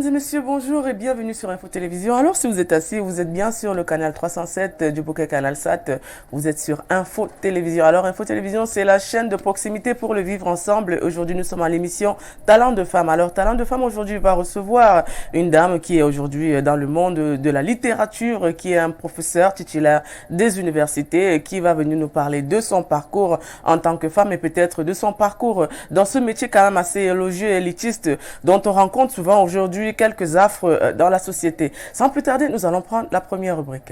Mesdames et messieurs, bonjour et bienvenue sur Info Télévision. Alors, si vous êtes assis, vous êtes bien sur le canal 307 du bouquet Canal Sat. Vous êtes sur Info Télévision. Alors, Info Télévision, c'est la chaîne de proximité pour le vivre ensemble. Aujourd'hui, nous sommes à l'émission Talent de femme. Alors, Talent de femme, aujourd'hui, va recevoir une dame qui est aujourd'hui dans le monde de la littérature, qui est un professeur titulaire des universités, qui va venir nous parler de son parcours en tant que femme et peut-être de son parcours dans ce métier quand même assez élogieux et élitiste dont on rencontre souvent aujourd'hui quelques affres dans la société. Sans plus tarder, nous allons prendre la première rubrique.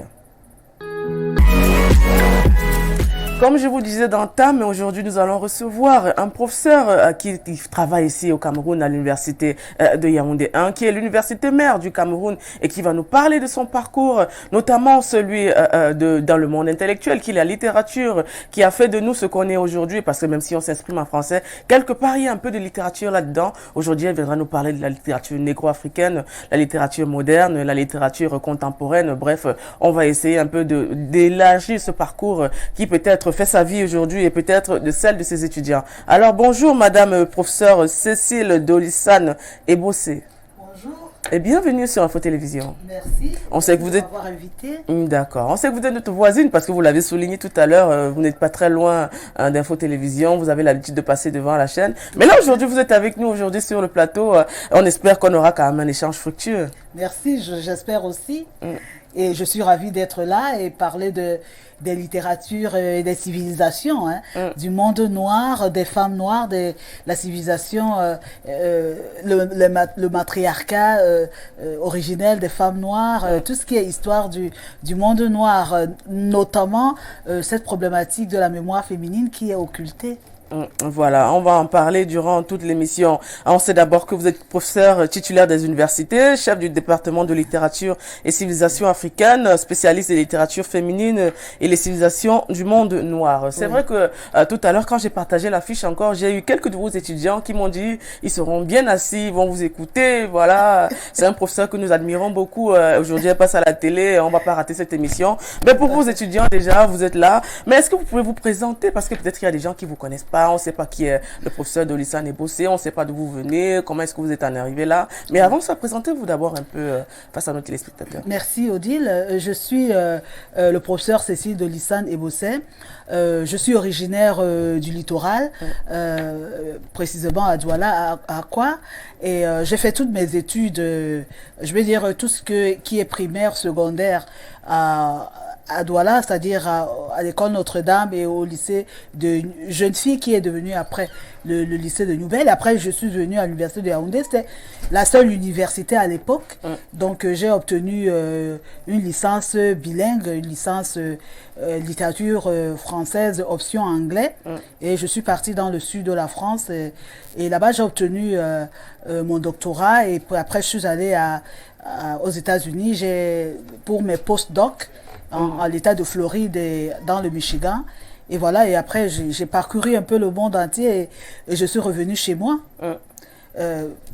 Comme je vous disais dans mais aujourd'hui nous allons recevoir un professeur qui travaille ici au Cameroun à l'université de Yaoundé 1, qui est l'université mère du Cameroun et qui va nous parler de son parcours, notamment celui dans le monde intellectuel, qui est la littérature, qui a fait de nous ce qu'on est aujourd'hui, parce que même si on s'exprime en français, quelque part il y a un peu de littérature là-dedans. Aujourd'hui, elle viendra nous parler de la littérature négro-africaine, la littérature moderne, la littérature contemporaine. Bref, on va essayer un peu d'élargir ce parcours qui peut-être fait sa vie aujourd'hui et peut-être de celle de ses étudiants. Alors bonjour Madame professeure Cécile Dolissane Ebossé. Bonjour. Et bienvenue sur Info Télévision. Merci. On sait que vous êtes m'avoir invité. D'accord. On sait que vous êtes notre voisine parce que vous l'avez souligné tout à l'heure. Vous n'êtes pas très loin d'Info Télévision. Vous avez l'habitude de passer devant la chaîne. Mais là aujourd'hui, vous êtes avec nous aujourd'hui sur le plateau. On espère qu'on aura quand même un échange fructueux. Merci. J'espère aussi. Et je suis ravie d'être là et parler des littératures et des civilisations, du monde noir, des femmes noires, de la civilisation, le matriarcat originel des femmes noires, tout ce qui est histoire du monde noir, notamment cette problématique de la mémoire féminine qui est occultée. Voilà, on va en parler durant toute l'émission. On sait d'abord que vous êtes professeur titulaire des universités, chef du département de littérature et civilisation africaine, spécialiste des littératures féminines et les civilisations du monde noir. C'est vrai que tout à l'heure, quand j'ai partagé l'affiche encore, j'ai eu quelques de vos étudiants qui m'ont dit ils seront bien assis, ils vont vous écouter. Voilà, c'est un professeur que nous admirons beaucoup. Aujourd'hui, elle passe à la télé, on va pas rater cette émission. Mais pour vos étudiants, déjà, vous êtes là. Mais est-ce que vous pouvez vous présenter? Parce que peut-être qu'il y a des gens qui vous connaissent pas. On ne sait pas qui est le professeur Dolissane Ebossé, on ne sait pas d'où vous venez, comment est-ce que vous êtes en arrivé là. Mais avant ça, présentez-vous d'abord un peu face à nos téléspectateurs. Merci Odile. Je suis le professeur Cécile Dolissane Ebossé. Je suis originaire du littoral, précisément à Douala, à Akwa. Et j'ai fait toutes mes études, je vais dire tout ce qui est primaire, secondaire, à Douala, c'est-à-dire à l'école Notre-Dame et au lycée de jeunes filles qui est devenu après le lycée de Nouvelle. Après, je suis venue à l'université de Yaoundé. C'était la seule université à l'époque. Donc, j'ai obtenu une licence bilingue, une licence littérature française, option anglais. Et je suis partie dans le sud de la France. Et là-bas, j'ai obtenu mon doctorat. Et après, je suis allée aux États-Unis pour mes post-docs. En l'état de Floride et dans le Michigan. Et voilà, et après, j'ai parcouru un peu le monde entier et je suis revenue chez moi.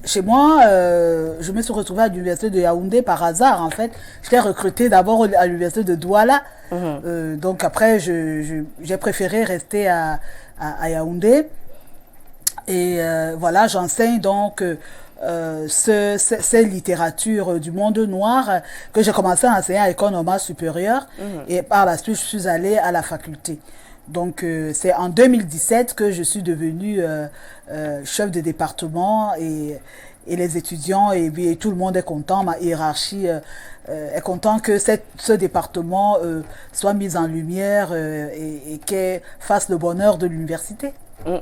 Chez moi, je me suis retrouvée à l'université de Yaoundé par hasard, en fait. J'étais recrutée d'abord à l'université de Douala. Donc après, j'ai préféré rester à Yaoundé. Et voilà, j'enseigne donc... ces littératures du monde noir que j'ai commencé à enseigner à l'école normale supérieure et par la suite je suis allée à la faculté. Donc c'est en 2017 que je suis devenue chef de département et les étudiants et tout le monde est content, ma hiérarchie est content que ce département soit mis en lumière et qu'il fasse le bonheur de l'université.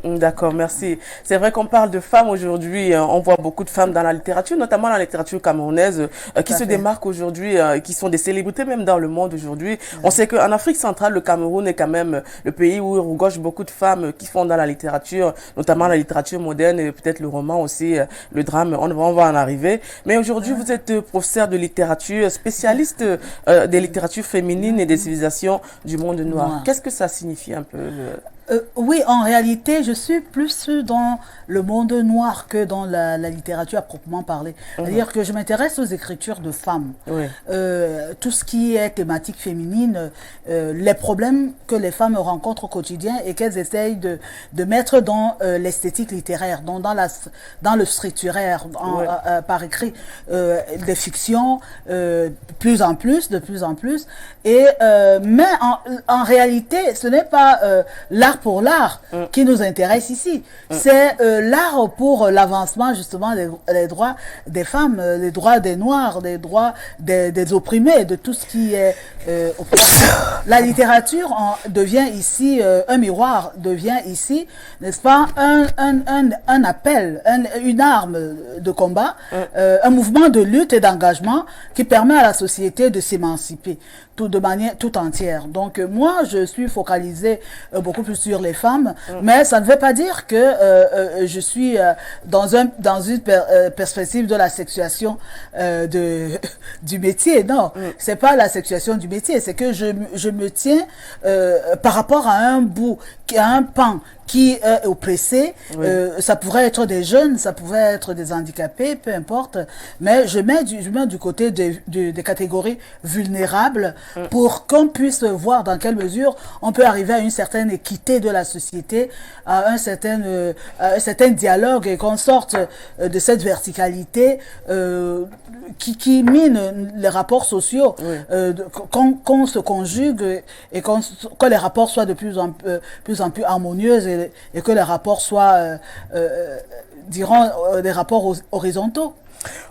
D'accord, merci. C'est vrai qu'on parle de femmes aujourd'hui, on voit beaucoup de femmes dans la littérature, notamment dans la littérature camerounaise, qui se démarquent aujourd'hui, qui sont des célébrités même dans le monde aujourd'hui. On sait qu'en Afrique centrale, le Cameroun est quand même le pays où il regorge beaucoup de femmes qui font dans la littérature, notamment la littérature moderne et peut-être le roman aussi, le drame, on va en arriver. Mais aujourd'hui, vous êtes professeur de littérature, spécialiste des littératures féminines et des civilisations du monde noir. Qu'est-ce que ça signifie un peu Oui, en réalité, je suis plus dans le monde noir que dans la littérature à proprement parler. C'est-à-dire que je m'intéresse aux écritures de femmes. Oui. Tout ce qui est thématique féminine, les problèmes que les femmes rencontrent au quotidien et qu'elles essayent de mettre dans l'esthétique littéraire, donc dans le scripturaire, par écrit, des fictions, de plus en plus. Et, mais en réalité, ce n'est pas l'art pour l'art qui nous intéresse ici. C'est l'art pour l'avancement justement des droits des femmes, les droits des Noirs, les droits des opprimés, de tout ce qui est opprimé. La littérature devient ici un miroir, devient ici, n'est-ce pas, un appel, une arme de combat, un mouvement de lutte et d'engagement qui permet à la société de s'émanciper de manière tout entière. Donc moi, je suis focalisée beaucoup plus sur les femmes, mais ça ne veut pas dire que je suis dans une perspective de la sexuation du métier. Non, c'est pas la sexuation du métier, c'est que je me tiens par rapport à un pan qui est oppressé. Ça pourrait être des jeunes, ça pourrait être des handicapés, peu importe, mais je mets du côté des catégories vulnérables pour qu'on puisse voir dans quelle mesure on peut arriver à une certaine équité de la société, à un certain dialogue, et qu'on sorte de cette verticalité qui mine les rapports sociaux, qu'on se conjugue et que les rapports soient de plus en plus harmonieux, et que les rapports soient, des rapports horizontaux.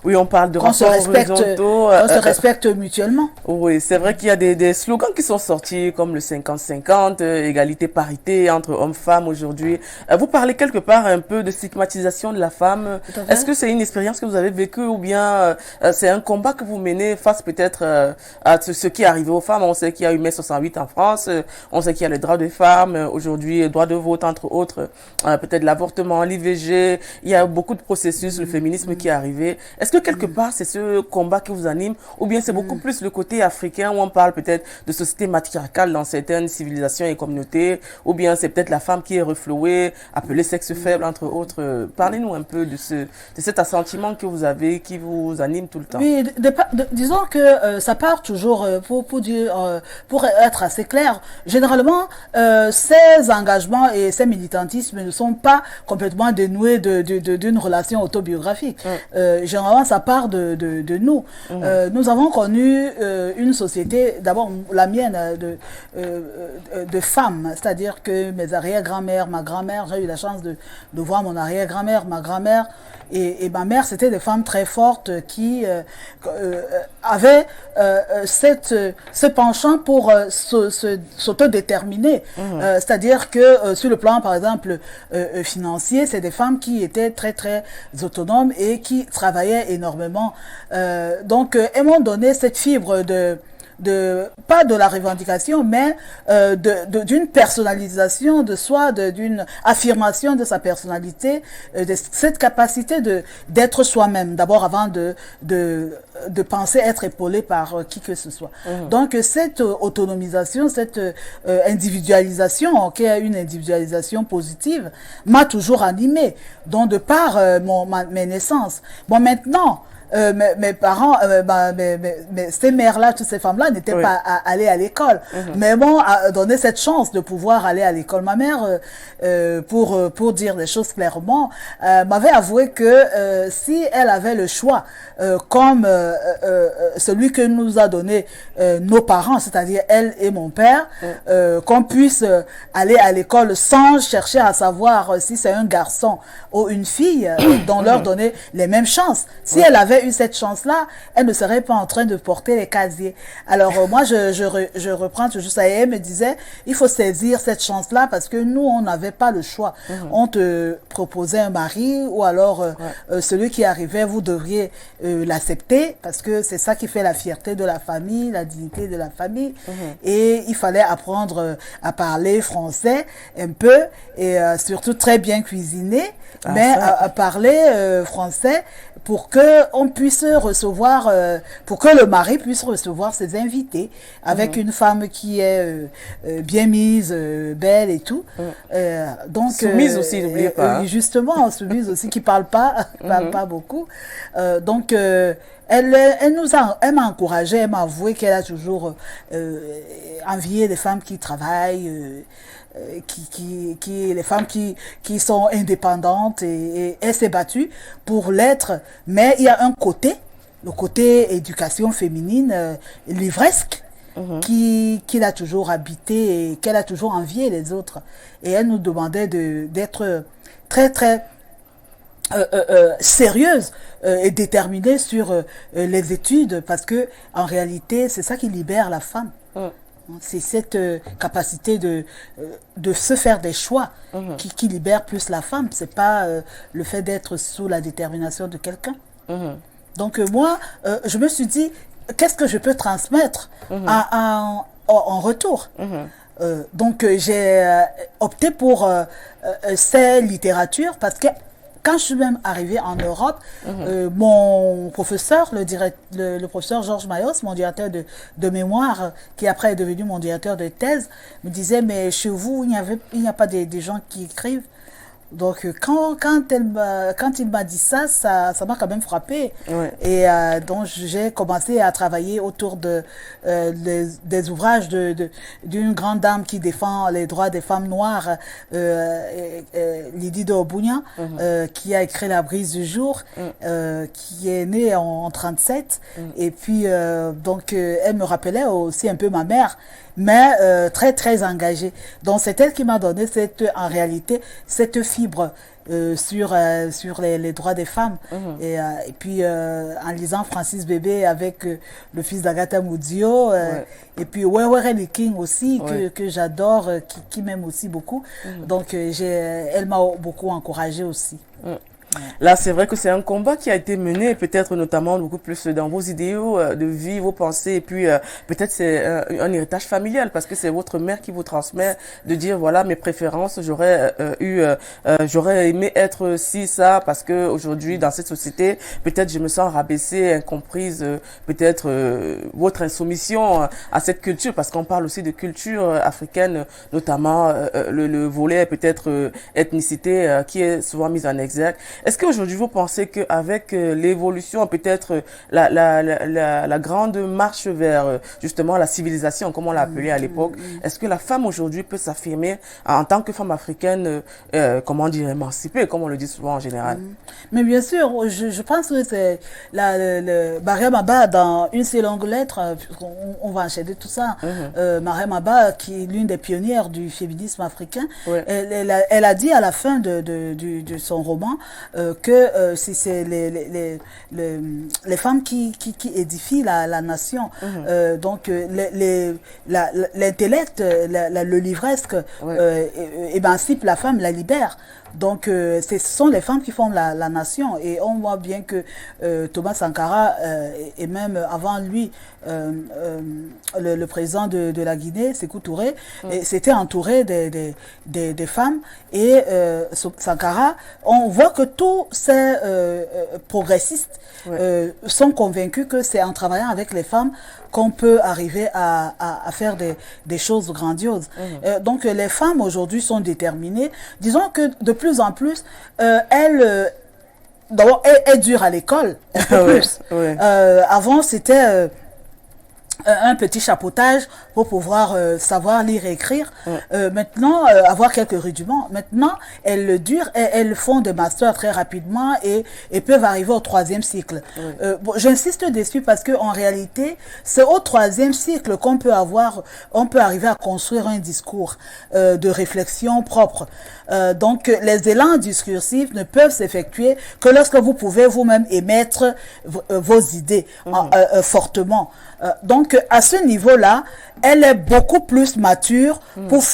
Oui, on parle de rapports horizontaux. On se respecte mutuellement. Oui, c'est vrai qu'il y a des slogans qui sont sortis comme le 50-50, égalité, parité entre hommes-femmes aujourd'hui. Vous parlez quelque part un peu de stigmatisation de la femme. Est-ce que c'est une expérience que vous avez vécue ou bien c'est un combat que vous menez face peut-être à ce qui est arrivé aux femmes? On sait qu'il y a eu mai 68 en France, on sait qu'il y a le droit des femmes, aujourd'hui le droit de vote entre autres, peut-être l'avortement, l'IVG, il y a beaucoup de processus, le féminisme qui est arrivé. Est-ce que quelque part c'est ce combat qui vous anime ou bien c'est beaucoup plus le côté africain où on parle peut-être de société matriarcale dans certaines civilisations et communautés, ou bien c'est peut-être la femme qui est reflouée, appelée sexe faible entre autres? Parlez-nous un peu de cet assentiment que vous avez qui vous anime tout le temps. Oui, disons que ça part toujours, pour être assez clair, généralement ces engagements et ces militantismes ne sont pas complètement dénoués d'une relation autobiographique. Généralement, ça part de nous. Nous avons connu une société, d'abord la mienne, de femmes, c'est-à-dire que mes arrière-grand-mères, ma grand-mère, j'ai eu la chance de voir mon arrière-grand-mère, ma grand-mère et ma mère, c'était des femmes très fortes qui avaient ce penchant pour s'autodéterminer. C'est-à-dire que sur le plan, par exemple, financier, c'est des femmes qui étaient très, très autonomes et qui travaillaient énormément. Donc, elles m'ont donné cette fibre pas de la revendication, mais d'une personnalisation de soi, d'une affirmation de sa personnalité, de cette capacité d'être soi-même, d'abord avant de penser être épaulé par qui que ce soit. Donc cette autonomisation, cette individualisation, qui est une individualisation positive, m'a toujours animée, donc de par mes naissances. Bon, maintenant, mes parents, ces mères-là, toutes ces femmes-là n'étaient pas allées à l'école, mais m'ont donné cette chance de pouvoir aller à l'école. Ma mère, pour dire les choses clairement, m'avait avoué que si elle avait le choix, comme celui que nous a donné nos parents, c'est-à-dire elle et mon père, qu'on puisse aller à l'école sans chercher à savoir si c'est un garçon ou une fille, dont leur donner les mêmes chances. Si elle avait eu cette chance-là, elle ne serait pas en train de porter les casiers. Alors moi, je reprends toujours ça, et elle me disait, il faut saisir cette chance-là parce que nous, on n'avait pas le choix. On te proposait un mari ou alors celui qui arrivait, vous devriez l'accepter parce que c'est ça qui fait la fierté de la famille, la dignité de la famille. Et il fallait apprendre à parler français un peu et surtout très bien cuisiner, mais à parler français pour que on puisse recevoir, pour que le mari puisse recevoir ses invités avec une femme qui est bien mise, belle et tout. Donc soumise aussi, n'oubliez pas. Justement, soumise aussi, qui parle pas beaucoup. Donc elle m'a encouragée, elle m'a avoué qu'elle a toujours envié les femmes qui travaillent. Les femmes qui sont indépendantes et elle s'est battue pour l'être, mais il y a un côté, le côté éducation féminine livresque qui l'a toujours habité et qu'elle a toujours envié les autres, et elle nous demandait d'être très très sérieuse et déterminée sur les études, parce que en réalité c'est ça qui libère la femme. C'est cette capacité de se faire des choix qui libère plus la femme. C'est pas le fait d'être sous la détermination de quelqu'un. Donc moi, je me suis dit, qu'est-ce que je peux transmettre en retour? Donc j'ai opté pour ces littératures, parce que quand je suis même arrivée en Europe, mon professeur, le professeur Georges Mayos, mon directeur de mémoire, qui après est devenu mon directeur de thèse, me disait, mais chez vous, il n'y a pas des gens qui écrivent. Donc quand il m'a dit ça m'a quand même frappé. Et donc j'ai commencé à travailler autour des ouvrages d'une grande dame qui défend les droits des femmes noires, Lydie de Obounia, qui a écrit La brise du jour, qui est née en 37. Et puis donc elle me rappelait aussi un peu ma mère, mais très très engagée. Donc c'est elle qui m'a donné en réalité cette fibre sur les droits des femmes. Et puis en lisant Francis Bébé avec le fils d'Agatha Mudio, et puis Wewereli King aussi, que j'adore, qui m'aime aussi beaucoup. Donc elle m'a beaucoup encouragée aussi. Là, c'est vrai que c'est un combat qui a été mené, peut-être notamment beaucoup plus dans vos idéaux de vie, vos pensées, et puis peut-être c'est un héritage familial, parce que c'est votre mère qui vous transmet, de dire voilà mes préférences, j'aurais aimé être ci, ça, parce que aujourd'hui dans cette société, peut-être je me sens rabaissée, incomprise, peut-être votre insoumission à cette culture, parce qu'on parle aussi de culture africaine, notamment le volet peut-être ethnicité qui est souvent mise en exergue. Est-ce qu'aujourd'hui, vous pensez qu'avec l'évolution, peut-être la grande marche vers justement la civilisation, comme on l'a appelé à l'époque, est-ce que la femme aujourd'hui peut s'affirmer en tant que femme africaine, comment dire, émancipée, comme on le dit souvent en général? Mais bien sûr, je pense que c'est Mariam Abba, dans une si longue lettre, on va enchaîner tout ça, Mariam Abba, qui est l'une des pionnières du féminisme africain, elle a dit à la fin de son roman que c'est les femmes qui édifient la nation. Donc l'intellect, le livresque émancipe la femme, la libère. Donc ce sont les femmes qui font la nation, et on voit bien que Thomas Sankara et même avant lui le président de la Guinée, Sékou Touré, s'était entouré des femmes, et Sankara, on voit que tous ces progressistes sont convaincus que c'est en travaillant avec les femmes qu'on peut arriver à faire des choses grandioses. Donc les femmes aujourd'hui sont déterminées. Disons que de plus en plus, elles durent à l'école un peu plus. Avant, c'était un petit chapeautage pour pouvoir savoir lire et écrire. Maintenant, avoir quelques rudiments. Maintenant, elles le durent et elles font des masters très rapidement et peuvent arriver au 3e cycle. Bon, j'insiste dessus parce que en réalité, c'est au 3e cycle qu'on peut arriver à construire un discours de réflexion propre. Donc, les élans discursifs ne peuvent s'effectuer que lorsque vous pouvez vous-même émettre vos idées fortement. Donc, à ce niveau-là, elle est beaucoup plus mature pour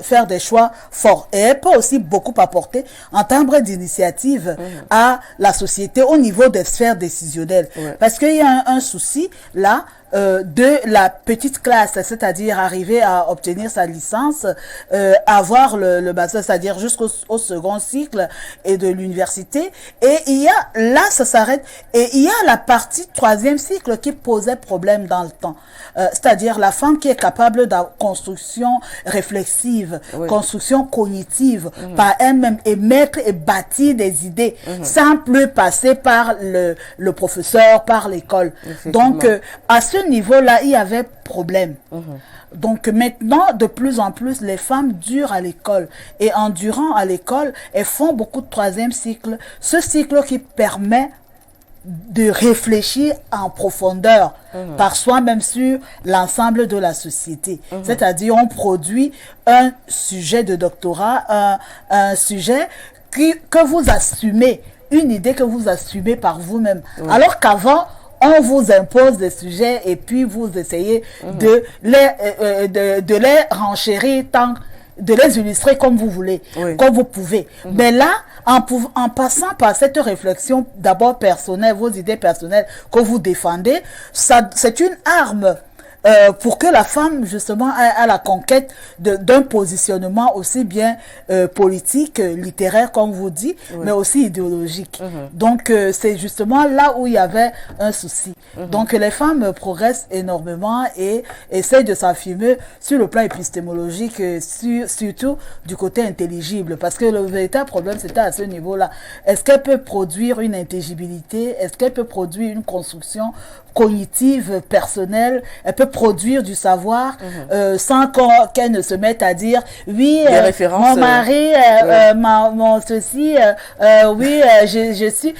faire des choix forts. Et elle peut aussi beaucoup apporter en termes d'initiative à la société au niveau des sphères décisionnelles. Parce qu'il y a un souci là, de la petite classe, c'est-à-dire arriver à obtenir sa licence, avoir le master, c'est-à-dire jusqu'au second cycle et de l'université. Et il y a, là, ça s'arrête. Et il y a la partie troisième cycle qui posait problème dans le temps. C'est-à-dire la femme qui est capable de construction réflexive, construction cognitive par elle-même, émettre et bâtir des idées sans plus passer par le professeur, par l'école. Donc, à ce niveau-là, il y avait problème. Donc maintenant, de plus en plus, les femmes durent à l'école. Et en durant à l'école, elles font beaucoup de troisième cycle. Ce cycle qui permet de réfléchir en profondeur par soi-même sur l'ensemble de la société. C'est-à-dire, on produit un sujet de doctorat, un sujet que vous assumez, une idée que vous assumez par vous-même. Alors qu'avant, on vous impose des sujets et puis vous essayez de les renchérir, de les illustrer comme vous voulez, comme vous pouvez. Mais là, en passant par cette réflexion d'abord personnelle, vos idées personnelles que vous défendez, c'est une arme pour que la femme, justement, ait la conquête d'un positionnement aussi bien politique, littéraire, comme vous dites, mais aussi idéologique. Donc, c'est justement là où il y avait un souci. Donc, les femmes progressent énormément et essayent de s'affirmer sur le plan épistémologique, surtout du côté intelligible. Parce que le véritable problème, c'était à ce niveau-là. Est-ce qu'elle peut produire une intelligibilité? Est-ce qu'elle peut produire une construction cognitive, personnelle? Elle peut produire du savoir sans qu'elle ne se mette à dire oui, mon mari, mon ceci, oui, je suis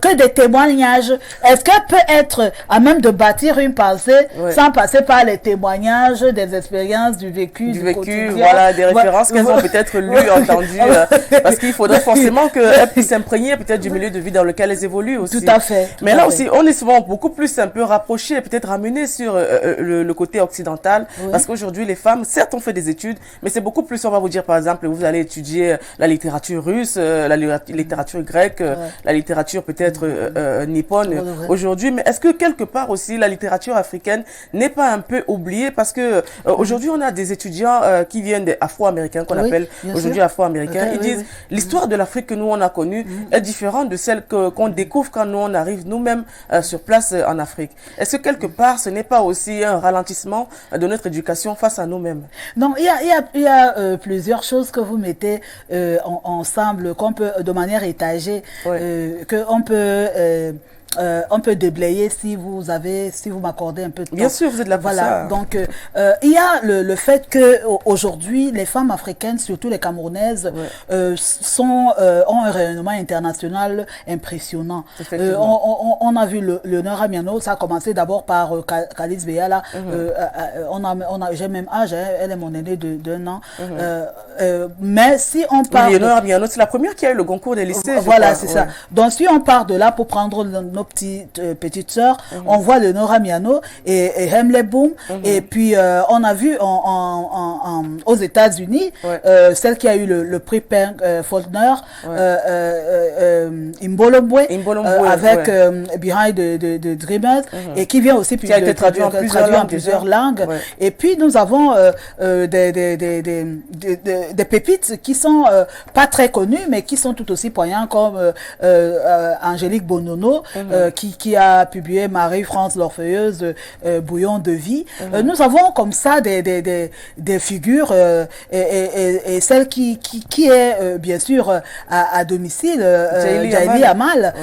que des témoignages. Est-ce qu'elle peut être à même de bâtir une pensée sans passer par les témoignages des expériences, du vécu, du quotidien. Voilà, des références qu'elles ont peut-être lues, entendues, parce qu'il faudrait forcément qu'elles puissent s'imprégner peut-être du milieu de vie dans lequel elles évoluent aussi. Tout à fait. Mais là aussi, on est souvent beaucoup plus un peu rapprochés, peut-être ramenés sur le côté occidental, parce qu'aujourd'hui, les femmes, certes, on fait des études, mais c'est beaucoup plus, on va vous dire, par exemple, vous allez étudier la littérature russe, la littérature grecque, la littérature peut-être nippone aujourd'hui, mais est-ce que quelque part aussi, la littérature africaine n'est pas un peu oubliée, parce que aujourd'hui, on a des étudiants qui viennent des afro-américains, qu'on appelle aujourd'hui afro-américains, ils disent, l'histoire de l'Afrique que nous, on a connue est différente de celle qu'on découvre quand nous, on arrive nous-mêmes sur place en Afrique. Est-ce que quelque part, ce n'est pas aussi un ralentissement de notre éducation face à nous-mêmes? Non, il y a plusieurs choses que vous mettez ensemble, qu'on peut, de manière étagée, on peut déblayer si vous m'accordez un peu de temps. Bien sûr, vous êtes là pour ça. Donc, il y a le fait que aujourd'hui, les femmes africaines, surtout les Camerounaises, ont un rayonnement international impressionnant. On a vu Léonore Amiano, ça a commencé d'abord par Kaliz Beyala. J'ai même âge, elle est mon aînée d'un an. Mais si on parle... Léonore Amiano, c'est la première qui a eu le concours des lycées. Voilà, c'est ça. Donc, si on part de là pour prendre nos petites sœurs, on voit le Nora Miano et Hemle Boom, et puis on a vu aux États-Unis celle qui a eu le prix Faulkner, Imbolombwe, avec Behind the Dreamers, et qui vient aussi qui a été traduit en plusieurs langues. Et puis nous avons des pépites qui sont pas très connues, mais qui sont tout aussi poignantes, comme Angélique Bonono, qui a publié Marie-France l'Orfeilleuse, Bouillon de vie. Nous avons comme ça des figures, et celle qui est bien sûr à domicile, Jaili Amal.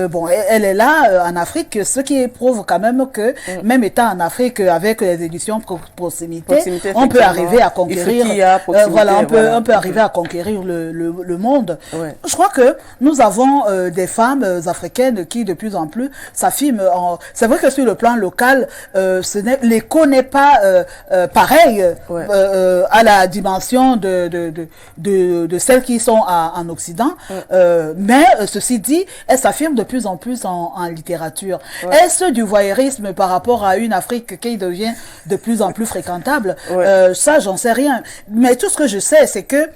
Bon, elle est là en Afrique, ce qui prouve quand même que même étant en Afrique avec les éditions proximité, on peut arriver à conquérir. On peut arriver à conquérir le monde. Je crois que nous avons des femmes africaines qui de plus en plus s'affirment. C'est vrai que sur le plan local, l'écho n'est pas pareil à la dimension de celles qui sont en Occident, mais ceci dit, elles s'affirment de plus en plus en littérature. Est-ce du voyeurisme par rapport à une Afrique qui devient de plus en plus fréquentable? Ça, j'en sais rien. Mais tout ce que je sais, c'est que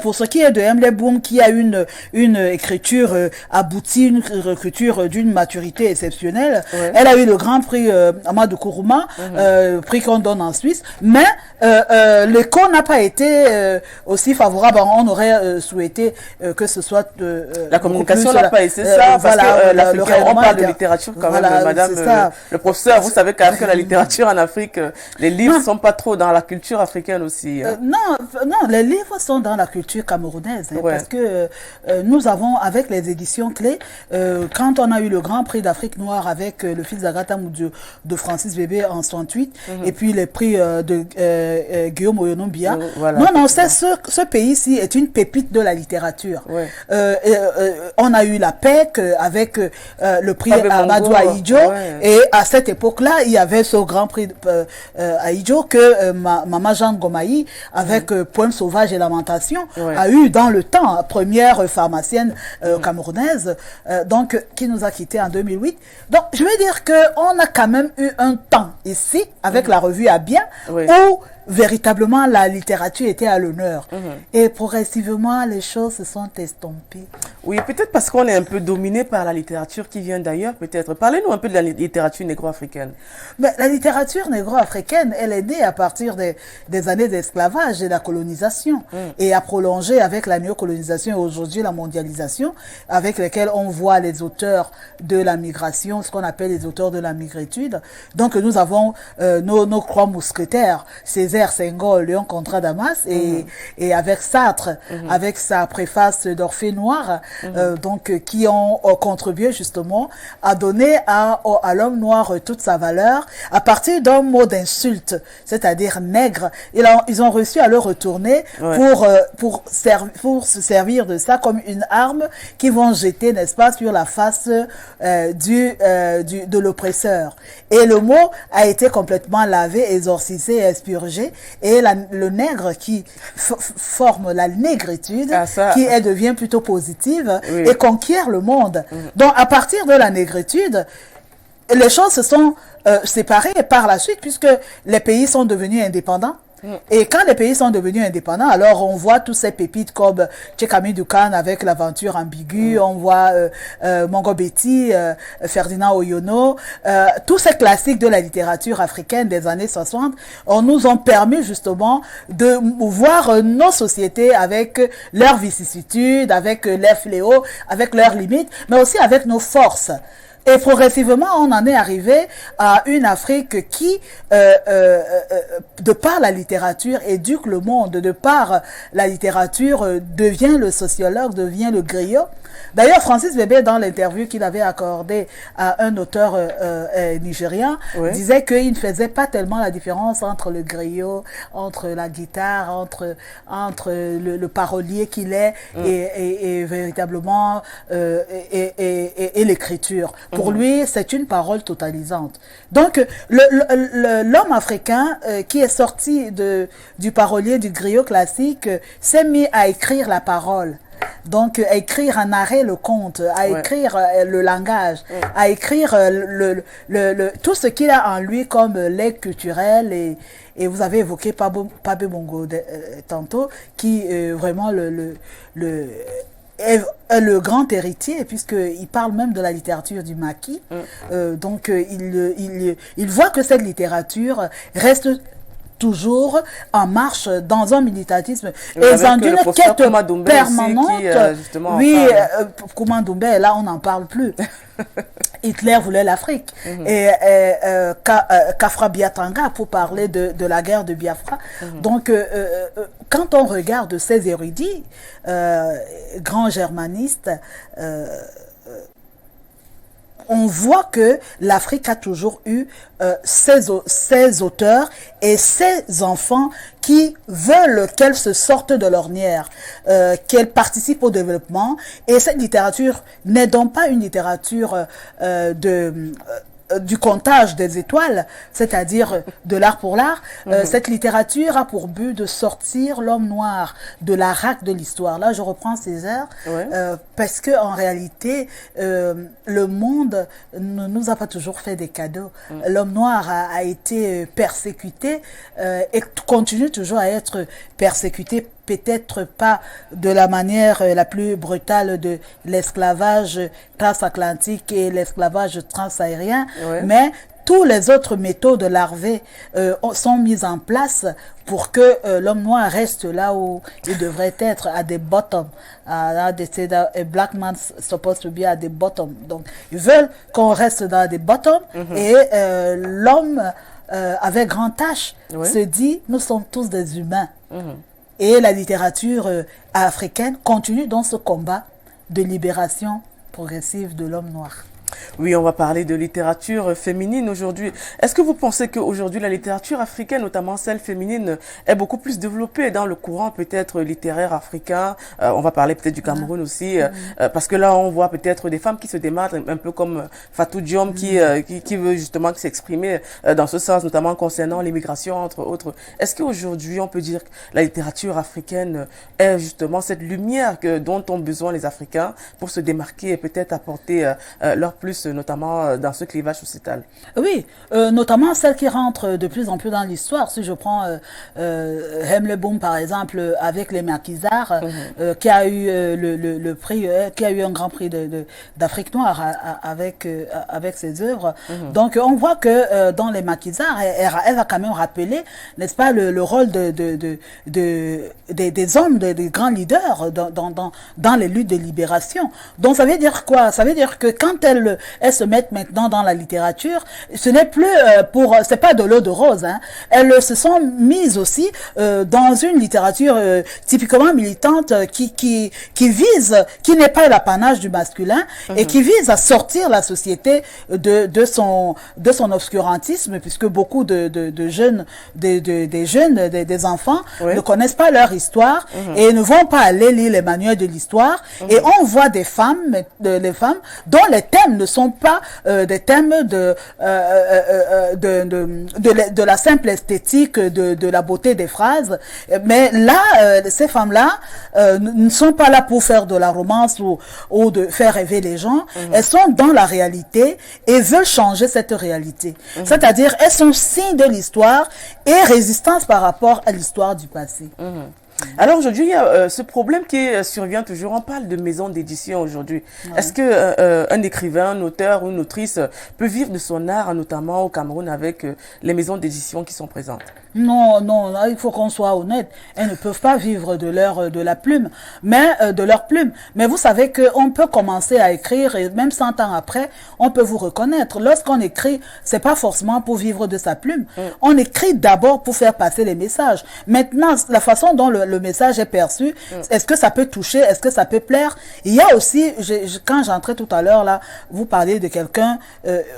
pour ce qui est de Emle Boum, qui a une écriture aboutie, une écriture d'une maturité exceptionnelle, elle a eu le grand prix Amadou Kourouma, prix qu'on donne en Suisse, mais l'écho n'a pas été aussi favorable. On aurait souhaité que ce soit la communication n'a pas été ça, parce que on parle de littérature quand même, madame le professeur, vous savez quand même que la littérature en Afrique, les livres ne sont pas trop dans la culture africaine aussi. Non, les livres sont dans la culture camerounaise, parce que nous avons, avec les éditions clés, quand on a eu le Grand Prix d'Afrique noire avec le fils d'Agatha Moudio de Francis Bébé en 68, et puis les prix de Guillaume Oyonombia. Non, ce pays-ci est une pépite de la littérature. On a eu la PEC avec le prix Amadou Ahidjo, et à cette époque-là, il y avait ce Grand Prix Ahidjo que Maman Jean Gomaï, avec Poème sauvage et lamentation, a eu dans le temps, première pharmacienne camerounaise, donc qui nous a quittés en 2008. Donc je veux dire qu'on a quand même eu un temps ici, avec la revue À Bien, où véritablement la littérature était à l'honneur. Et progressivement, les choses se sont estompées. Oui, peut-être parce qu'on est un peu dominé par la littérature qui vient d'ailleurs, peut-être. Parlez-nous un peu de la littérature négro-africaine. Mais la littérature négro-africaine, elle est née à partir des années d'esclavage et de la colonisation, et a prolongé avec la néocolonisation et aujourd'hui la mondialisation, avec lesquelles on voit les auteurs de la migration, ce qu'on appelle les auteurs de la migritude. Donc nous avons nos trois mousquetaires, Césaire, Senghor, Léon Contrat Damas, et avec Sartre, avec sa préface d'Orphée Noir, donc qui ont contribué justement à donner à l'homme noir toute sa valeur à partir d'un mot d'insulte, c'est-à-dire nègre. Ils ont réussi à le retourner pour se servir de ça comme une arme qu'ils vont jeter, n'est-ce pas, sur la face de l'oppresseur. Et le mot a été complètement lavé, exorcisé et expurgé, et le nègre qui forme la négritude, qui devient plutôt positive, et conquiert le monde. Donc à partir de la négritude, les choses se sont séparées par la suite, puisque les pays sont devenus indépendants. Et quand les pays sont devenus indépendants, alors on voit tous ces pépites comme Tchekami Dukan avec l'aventure ambiguë, on voit Mongo Betty, Ferdinand Oyono, tous ces classiques de la littérature africaine des années 60 nous ont permis justement de voir nos sociétés avec leurs vicissitudes, avec leurs fléaux, avec leurs limites, mais aussi avec nos forces. Et progressivement, on en est arrivé à une Afrique qui, de par la littérature, éduque le monde, de par la littérature, devient le sociologue, devient le griot. D'ailleurs, Francis Bébé, dans l'interview qu'il avait accordée à un auteur nigérien, disait qu'il ne faisait pas tellement la différence entre le griot, entre la guitare, entre le parolier qu'il est et véritablement et l'écriture. Pour lui, c'est une parole totalisante. Donc, l'homme africain qui est sorti du parolier, du griot classique, s'est mis à écrire la parole. Donc, à écrire, à narrer le conte, à écrire le langage, à écrire tout ce qu'il a en lui comme lait culturel. Et vous avez évoqué Pabé Bongo tantôt, qui vraiment est le grand héritier, puisqu'il parle même de la littérature du maquis. Donc, il voit que cette littérature reste toujours en marche dans un militantisme et dans une quête permanente. Kouma Doumbé, là on n'en parle plus. Hitler voulait l'Afrique. Et Kafra Biatanga pour parler de la guerre de Biafra. Donc quand on regarde ces érudits, grands germanistes, on voit que l'Afrique a toujours eu ses auteurs et ses enfants qui veulent qu'elle se sorte de l'ornière, qu'elle participe au développement. Et cette littérature n'est donc pas une littérature du comptage des étoiles, c'est-à-dire de l'art pour l'art. Cette littérature a pour but de sortir l'homme noir de la racke de l'histoire. Là, je reprends Césaire, parce que en réalité, le monde ne nous a pas toujours fait des cadeaux. L'homme noir a été persécuté et continue toujours à être persécuté peut-être pas de la manière la plus brutale de l'esclavage transatlantique et l'esclavage transaérien, mais tous les autres méthodes larvées sont mises en place pour que l'homme noir reste là où il devrait être, à des bottoms. They say that a black man's supposed to be at the bottom. Donc, ils veulent qu'on reste dans des bottoms et l'homme avec grand H se dit, nous sommes tous des humains. Et la littérature africaine continue dans ce combat de libération progressive de l'homme noir. Oui, on va parler de littérature féminine aujourd'hui. Est-ce que vous pensez qu'aujourd'hui, la littérature africaine, notamment celle féminine, est beaucoup plus développée dans le courant peut-être littéraire africain? On va parler peut-être du Cameroun aussi, parce que là, on voit peut-être des femmes qui se démarquent, un peu comme Fatou Diom, qui veut justement s'exprimer dans ce sens, notamment concernant l'immigration, entre autres. Est-ce qu'aujourd'hui, on peut dire que la littérature africaine est justement cette lumière dont ont besoin les Africains pour se démarquer et peut-être apporter leur plus, notamment dans ce clivage sociétal? Oui, notamment celle qui rentre de plus en plus dans l'histoire. Si je prends Hemleboum, par exemple, avec les maquisards, qui a eu le prix, qui a eu un grand prix d'Afrique noire avec ses œuvres. Donc, on voit que dans les maquisards, elle a quand même rappelé, n'est-ce pas, le rôle des hommes, des grands leaders dans les luttes de libération. Donc, ça veut dire quoi? Ça veut dire que quand elles se mettent maintenant dans la littérature, ce n'est plus c'est pas de l'eau de rose, hein. Elles se sont mises aussi dans une littérature typiquement militante qui n'est pas l'apanage du masculin et qui vise à sortir la société de son obscurantisme, puisque beaucoup des jeunes, des enfants ne connaissent pas leur histoire et ne vont pas aller lire les manuels de l'histoire, et on voit des femmes dont les thèmes ne sont pas des thèmes de la simple esthétique, de la beauté des phrases, mais là, ces femmes-là ne sont pas là pour faire de la romance ou de faire rêver les gens. Elles sont dans la réalité et veulent changer cette réalité. C'est-à-dire, elles sont signes de l'histoire et résistance par rapport à l'histoire du passé. Alors aujourd'hui, il y a ce problème qui survient toujours. On parle de maison d'édition aujourd'hui. Est-ce que un écrivain, un auteur ou une autrice peut vivre de son art, notamment au Cameroun, avec les maisons d'édition qui sont présentes? Non, il faut qu'on soit honnête. Elles ne peuvent pas vivre de leur plume. Mais vous savez qu'on peut commencer à écrire et même 100 ans après, on peut vous reconnaître. Lorsqu'on écrit, c'est pas forcément pour vivre de sa plume. On écrit d'abord pour faire passer les messages. Maintenant, la façon dont le message est perçu, est-ce que ça peut toucher, est-ce que ça peut plaire? Il y a aussi, quand j'entrais tout à l'heure là, vous parliez de quelqu'un,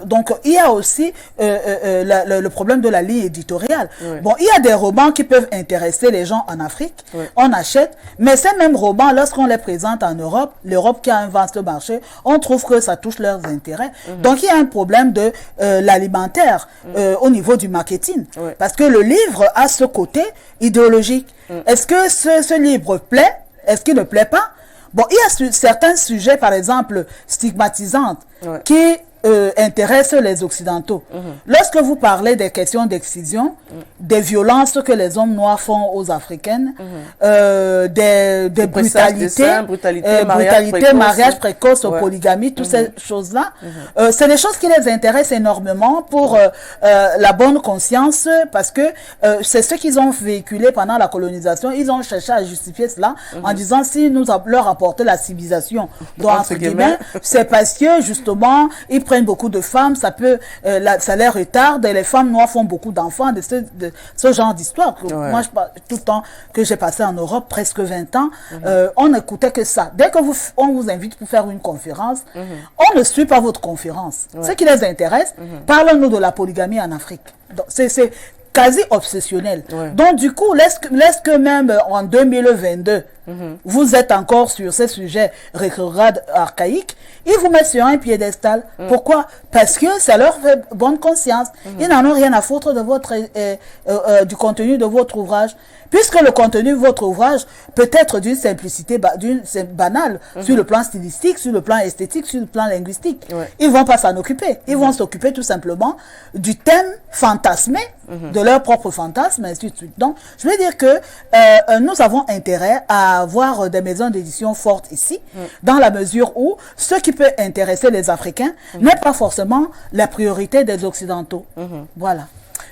donc il y a aussi le problème de la ligne éditoriale. Bon, il y a des romans qui peuvent intéresser les gens en Afrique, on achète, mais ces mêmes romans, lorsqu'on les présente en Europe, l'Europe qui a un vaste marché, on trouve que ça touche leurs intérêts. Donc il y a un problème de l'alimentaire au niveau du marketing, parce que le livre a ce côté idéologique. Est-ce que ce livre plaît? Est-ce qu'il ne plaît pas? Bon, il y a certains sujets, par exemple, stigmatisants, qui intéressent les Occidentaux. Lorsque vous parlez des questions d'excision, des violences que les hommes noirs font aux Africaines, des brutalités, mariage précoce, polygamie, toutes ces choses-là, c'est des choses qui les intéressent énormément pour la bonne conscience, parce que c'est ce qu'ils ont véhiculé pendant la colonisation. Ils ont cherché à justifier cela en disant, si nous leur apportons la civilisation, donc, entre guillemets, c'est parce que justement, ils prennent beaucoup de femmes, ça les retarde, et les femmes noires font beaucoup d'enfants, de ce genre d'histoire. Moi, tout le temps que j'ai passé en Europe, presque 20 ans, on n'écoutait que ça. Dès que on vous invite pour faire une conférence, on ne suit pas votre conférence. Ce qui les intéresse, parlons-nous de la polygamie en Afrique. C'est quasi obsessionnel. Donc, du coup, laisse que même en 2022, vous êtes encore sur ces sujets rétrogrades archaïques, ils vous mettent sur un piédestal. Pourquoi? Parce que ça leur fait bonne conscience. Ils n'en ont rien à foutre de votre, du contenu de votre ouvrage. Puisque le contenu de votre ouvrage peut être d'une simplicité banale sur le plan stylistique, sur le plan esthétique, sur le plan linguistique. Ils vont pas s'en occuper. Ils vont s'occuper tout simplement du thème fantasmé, de leur propre fantasme, ainsi de suite. Donc, je veux dire que nous avons intérêt à avoir des maisons d'édition fortes ici, dans la mesure où ce qui peut intéresser les Africains n'est pas forcément la priorité des Occidentaux. Voilà.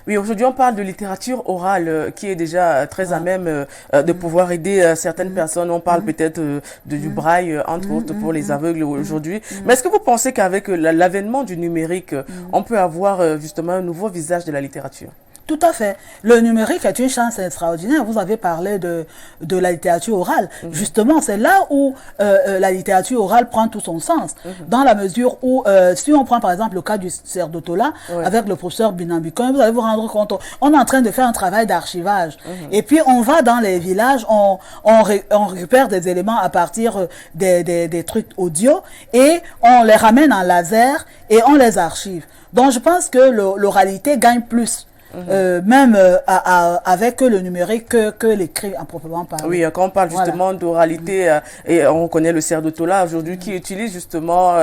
Oui, aujourd'hui, on parle de littérature orale qui est déjà très à même de pouvoir aider certaines personnes. On parle peut-être du braille, entre autres, pour les aveugles aujourd'hui. Mais est-ce que vous pensez qu'avec l'avènement du numérique, on peut avoir justement un nouveau visage de la littérature? Tout à fait. Le numérique est une chance extraordinaire. Vous avez parlé de la littérature orale. Justement, c'est là où la littérature orale prend tout son sens. Dans la mesure où, si on prend par exemple le cas du Cerf d'Otola, avec le professeur Binambikon, vous allez vous rendre compte, on est en train de faire un travail d'archivage. Et puis, on va dans les villages, on récupère des éléments à partir des trucs audio et on les ramène en laser et on les archive. Donc, je pense que l'oralité gagne plus. Même avec le numérique que l'écrit en proprement parler. Oui, quand on parle justement d'oralité, et on connaît le Cerf d'Otola aujourd'hui qui utilise justement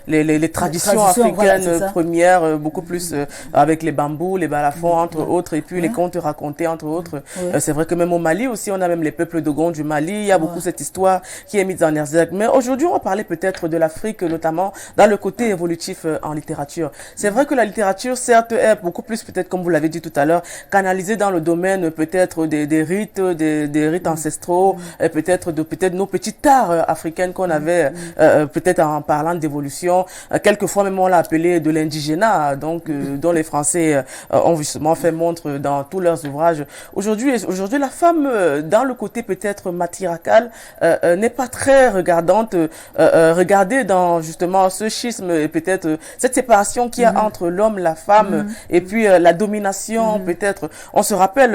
les traditions africaines premières, beaucoup plus avec les bambous, les balafons, entre autres, et puis les contes racontés, entre autres. C'est vrai que même au Mali aussi, on a même les peuples Dogon du Mali, il y a beaucoup cette histoire qui est mise en exergue. Mais aujourd'hui, on va parler peut-être de l'Afrique, notamment dans le côté évolutif en littérature. C'est vrai que la littérature, certes, est beaucoup plus peut-être, comme vous l'avez dit tout à l'heure, canalisé dans le domaine peut-être des rites ancestraux, et peut-être nos petites arts africaines qu'on avait peut-être en parlant d'évolution. Quelquefois même on l'a appelé de l'indigénat, donc dont les Français ont justement fait montre dans tous leurs ouvrages. Aujourd'hui la femme dans le côté peut-être matriarcal n'est pas très regardée dans justement ce schisme et peut-être cette séparation qu'il y a entre l'homme, la femme et puis la domination, peut-être. On se rappelle,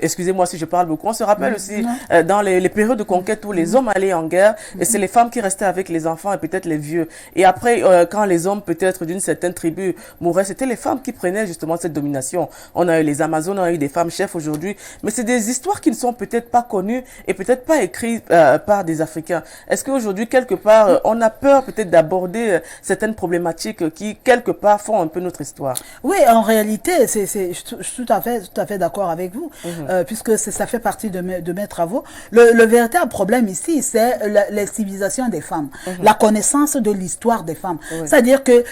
excusez-moi si je parle beaucoup, on se rappelle aussi dans les périodes de conquête où les hommes allaient en guerre et c'est les femmes qui restaient avec les enfants et peut-être les vieux. Et après, quand les hommes peut-être d'une certaine tribu mouraient, c'était les femmes qui prenaient justement cette domination. On a eu les Amazones, on a eu des femmes chefs aujourd'hui, mais c'est des histoires qui ne sont peut-être pas connues et peut-être pas écrites par des Africains. Est-ce qu'aujourd'hui, quelque part, on a peur peut-être d'aborder certaines problématiques qui, quelque part, font un peu notre histoire? Oui, en réalité, je suis tout à fait d'accord avec vous, puisque ça fait partie de mes travaux. Le véritable problème ici, c'est la civilisation des femmes, la connaissance de l'histoire des femmes. C'est-à-dire que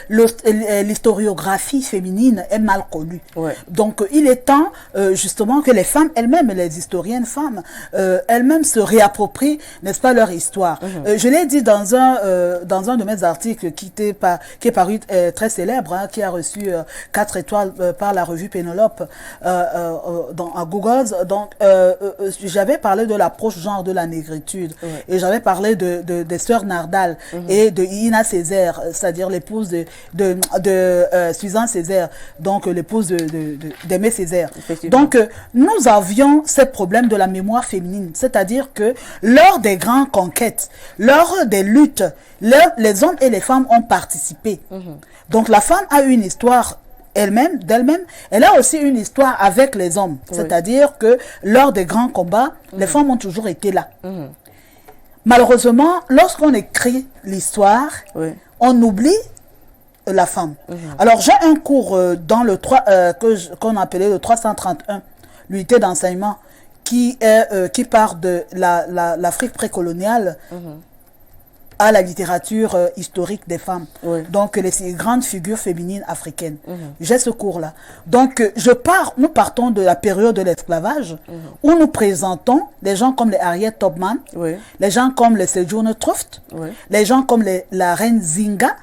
l'historiographie féminine est mal connue. Donc, il est temps, justement, que les femmes elles-mêmes, les historiennes femmes, elles-mêmes se réapproprient, n'est-ce pas, leur histoire. Je l'ai dit dans un de mes articles qui est paru très célèbre, qui a reçu 4 étoiles par la revue Pénélope à Google. Donc, j'avais parlé de l'approche genre de la négritude et j'avais parlé des sœurs Nardal et de Ina Césaire, c'est-à-dire l'épouse de Suzanne Césaire, donc l'épouse d'Aimé Césaire. Donc, nous avions ce problème de la mémoire féminine, c'est-à-dire que lors des grandes conquêtes, lors des luttes, les hommes et les femmes ont participé. Donc, la femme a une histoire d'elle-même, elle a aussi une histoire avec les hommes. C'est-à-dire que lors des grands combats, les femmes ont toujours été là. Malheureusement, lorsqu'on écrit l'histoire, on oublie la femme. Alors, j'ai un cours dans le qu'on appelait le 331, l'unité d'enseignement, qui part de l'Afrique précoloniale à la littérature historique des femmes. Donc, les grandes figures féminines africaines. J'ai ce cours-là. Donc, nous partons de la période de l'esclavage, où nous présentons des gens comme les Harriet Tubman, les gens comme les Sojourner Truth, les gens comme la reine Zinga,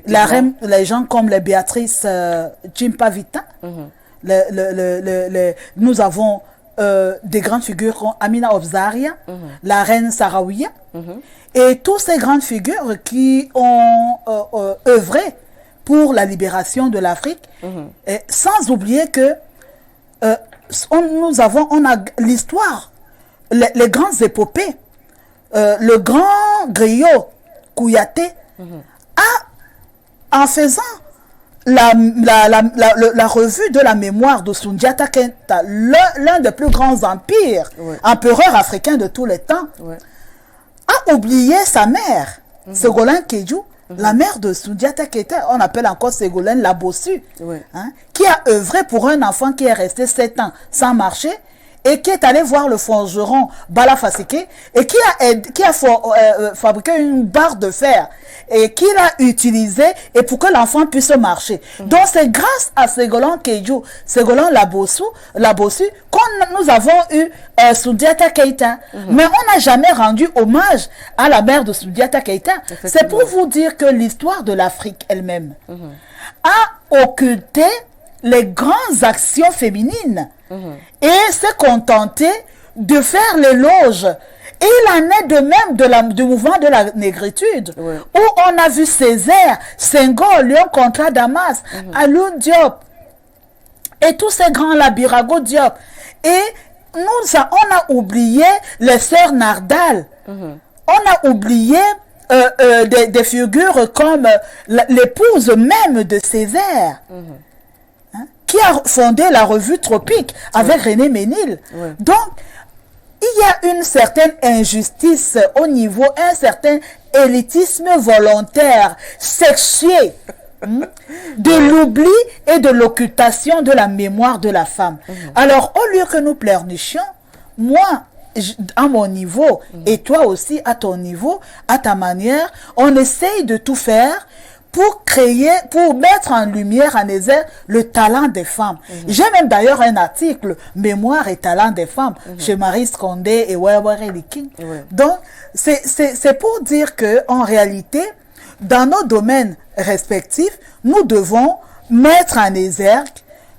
les gens comme les Béatrice Chimpavita. Nous avons des grandes figures comme Amina Obzaria, la reine Sarawiya, et toutes ces grandes figures qui ont œuvré pour la libération de l'Afrique, sans oublier que on a l'histoire les grandes épopées. Le grand griot Kouyaté en faisant la revue de la mémoire de Soundiata Keita, l'un des plus grands empires, empereurs africains de tous les temps, a oublié sa mère, Ségolène Kédjou, la mère de Soundiata Keita, on appelle encore Ségolène la Bossue, qui a œuvré pour un enfant qui est resté 7 ans sans marcher, et qui est allé voir le forgeron Bala Faseke et qui a fabriqué une barre de fer et qu'il a utilisé et pour que l'enfant puisse marcher. Donc c'est grâce à Ségolène Kédjou, Ségolène la Bossue, nous avons eu Soundiata Keita. Mais on n'a jamais rendu hommage à la mère de Soundiata Keita. C'est pour vous dire que l'histoire de l'Afrique elle-même a occulté les grandes actions féminines et s'est contenté de faire l'éloge. Et il en est de même du mouvement de la négritude, où on a vu Césaire, Senghor, Léon Contra Damas, Alioune Diop, et tous ces grands-là, Birago Diop. Et on a oublié les sœurs Nardal. On a oublié des figures comme l'épouse même de Césaire. Qui a fondé la revue Tropique avec René Ménil. Donc, il y a une certaine injustice au niveau, un certain élitisme volontaire, sexué, de l'oubli et de l'occultation de la mémoire de la femme. Alors, au lieu que nous pleurnichions, moi, à mon niveau, et toi aussi à ton niveau, à ta manière, on essaye de tout faire pour mettre en lumière, en exergue, le talent des femmes. J'ai même d'ailleurs un article, Mémoire et talent des femmes, chez Marie Scondé et Wewere Liking. Donc, c'est pour dire que en réalité, dans nos domaines respectifs, nous devons mettre en exergue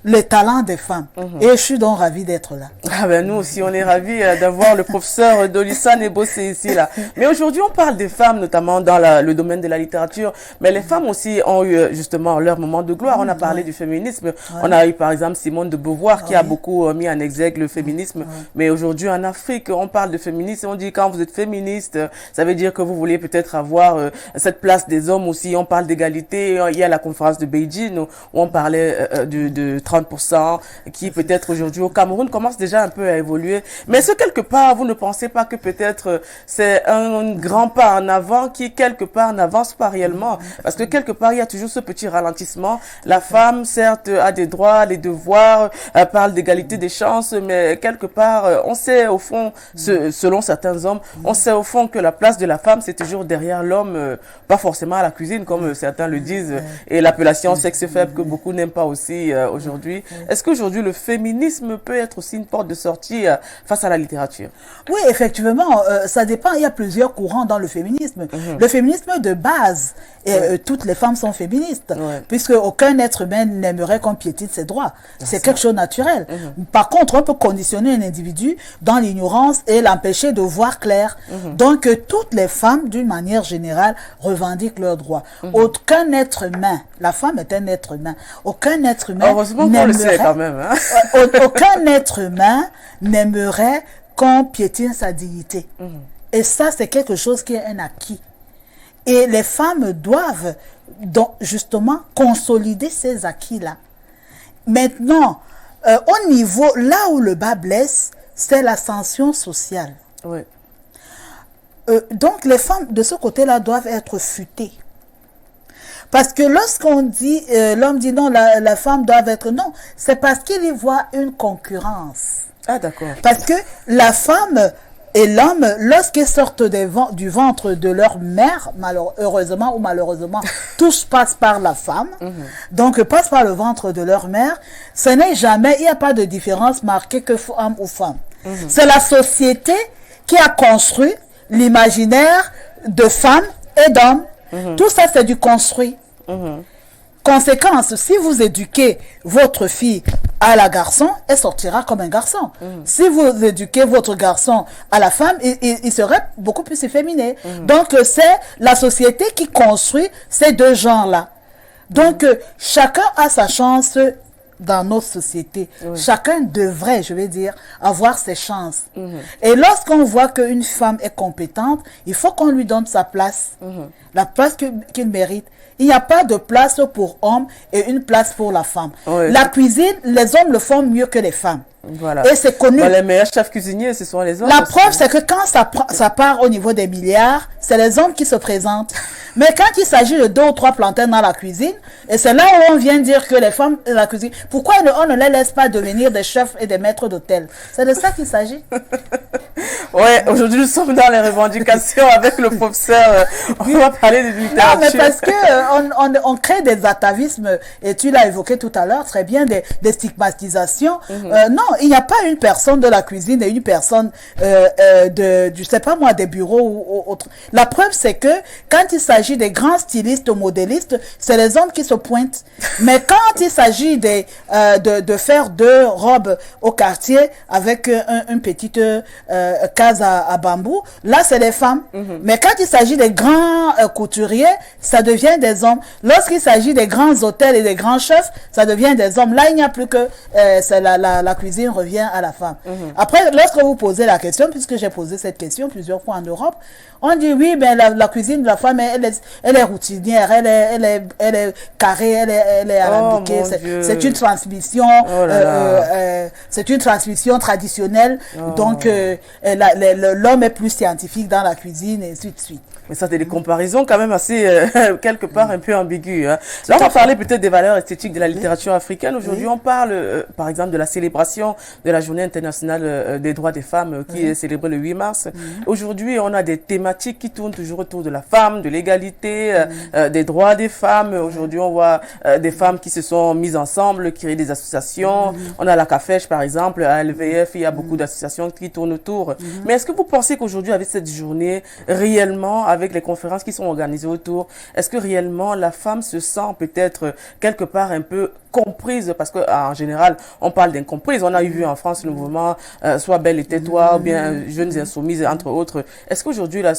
les talents des femmes. Et je suis donc ravie d'être là. Ah ben nous aussi, on est ravis d'avoir le professeur Dolissa Nebossé ici, là. Mais aujourd'hui, on parle des femmes, notamment dans le domaine de la littérature. Mais les femmes aussi ont eu justement leur moment de gloire. On a parlé du féminisme. On a eu par exemple Simone de Beauvoir qui a beaucoup mis en exergue le féminisme. Mais aujourd'hui, en Afrique, on parle de féminisme. On dit quand vous êtes féministe, ça veut dire que vous voulez peut-être avoir cette place des hommes aussi. On parle d'égalité. Il y a la conférence de Beijing où on parlait de 30% qui peut-être aujourd'hui au Cameroun commence déjà un peu à évoluer. Mais est-ce que quelque part, vous ne pensez pas que peut-être c'est un grand pas en avant qui quelque part n'avance pas réellement? Parce que quelque part, il y a toujours ce petit ralentissement. La femme, certes, a des droits, des devoirs, parle d'égalité des chances, mais quelque part, on sait au fond, selon certains hommes, on sait au fond que la place de la femme, c'est toujours derrière l'homme, pas forcément à la cuisine, comme certains le disent, et l'appellation sexe faible que beaucoup n'aiment pas aussi aujourd'hui. Est-ce qu'aujourd'hui, le féminisme peut être aussi une porte de sortie face à la littérature? Oui, effectivement, ça dépend. Il y a plusieurs courants dans le féminisme. Le féminisme de base, toutes les femmes sont féministes, puisque aucun être humain n'aimerait qu'on piétine ses droits. C'est quelque chose de naturel. Par contre, on peut conditionner un individu dans l'ignorance et l'empêcher de voir clair. Donc, toutes les femmes, d'une manière générale, revendiquent leurs droits. Aucun être humain, la femme est un être humain, aucun être humain on le sait quand même, hein? Aucun être humain n'aimerait qu'on piétine sa dignité. Et ça, c'est quelque chose qui est un acquis. Et les femmes doivent donc justement consolider ces acquis-là. Maintenant, au niveau, là où le bas blesse, c'est l'ascension sociale. Donc les femmes de ce côté-là doivent être futées. Parce que lorsqu'on dit, l'homme dit non, la femme doit être non, c'est parce qu'il y voit une concurrence. Ah, d'accord. Parce que la femme et l'homme, lorsqu'ils sortent du ventre de leur mère, heureusement ou malheureusement, tous passent par la femme, donc passent par le ventre de leur mère, ce n'est jamais, il n'y a pas de différence marquée que homme ou femme. C'est la société qui a construit l'imaginaire de femmes et d'hommes. Tout ça, c'est du construit. Conséquence, si vous éduquez votre fille à la garçon, elle sortira comme un garçon. Si vous éduquez votre garçon à la femme, il serait beaucoup plus efféminé. Donc, c'est la société qui construit ces deux genres-là. Donc, chacun a sa chance dans notre société. Oui. Chacun devrait, je vais dire, avoir ses chances. Et lorsqu'on voit qu'une femme est compétente, il faut qu'on lui donne sa place, la place qu'il mérite. Il n'y a pas de place pour homme et une place pour la femme. Oui. La cuisine, les hommes le font mieux que les femmes. Voilà. Et c'est connu. Bon, les meilleurs chefs cuisiniers, ce sont les hommes. La preuve, c'est que quand ça part au niveau des milliards, c'est les hommes qui se présentent. Mais quand il s'agit de 2 ou 3 plantains dans la cuisine, et c'est là où on vient dire que les femmes de la cuisine, pourquoi on ne les laisse pas devenir des chefs et des maîtres d'hôtel? C'est de ça qu'il s'agit. Ouais, aujourd'hui nous sommes dans les revendications avec le professeur. On va parler de littérature. Non, mais parce que on crée des atavismes, et tu l'as évoqué tout à l'heure, très bien, des stigmatisations. Non, il n'y a pas une personne de la cuisine et une personne je sais pas moi, des bureaux ou autre. La preuve, c'est que quand il s'agit des grands stylistes ou modélistes, c'est les hommes qui se pointent. Mais quand il s'agit de faire 2 robes au quartier avec une petite case à bambou, là, c'est les femmes. Mais quand il s'agit des grands couturiers, ça devient des hommes. Lorsqu'il s'agit des grands hôtels et des grands chefs, ça devient des hommes. Là, il n'y a plus que c'est la cuisine revient à la femme. Après, lorsque vous posez la question, puisque j'ai posé cette question plusieurs fois en Europe, on dit oui, ben la cuisine de la femme, elle est routinière, elle est carrée, elle est alambiquée. C'est une transmission, c'est une transmission traditionnelle. Donc, l'homme est plus scientifique dans la cuisine et ainsi de suite. Mais ça, c'est des comparaisons quand même assez, quelque part, un peu ambiguës. Hein. Là, on va parler peut-être des valeurs esthétiques de la littérature africaine. Aujourd'hui, on parle, par exemple, de la célébration de la Journée internationale des droits des femmes qui est célébrée le 8 mars. Aujourd'hui, on a des thématiques qui tournent toujours autour de la femme, de l'égalité, des droits des femmes. Aujourd'hui, on voit des femmes qui se sont mises ensemble, qui créent des associations. On a la CAFEJ, par exemple, à LVF, il y a beaucoup d'associations qui tournent autour. Mais est-ce que vous pensez qu'aujourd'hui, avec cette journée, réellement, avec les conférences qui sont organisées autour, est-ce que réellement la femme se sent peut-être quelque part un peu comprise, parce que en général on parle d'incomprise. On a eu vu en France le mouvement Sois belle et tais-toi, ou bien Jeunes insoumises entre autres. Est-ce qu'aujourd'hui la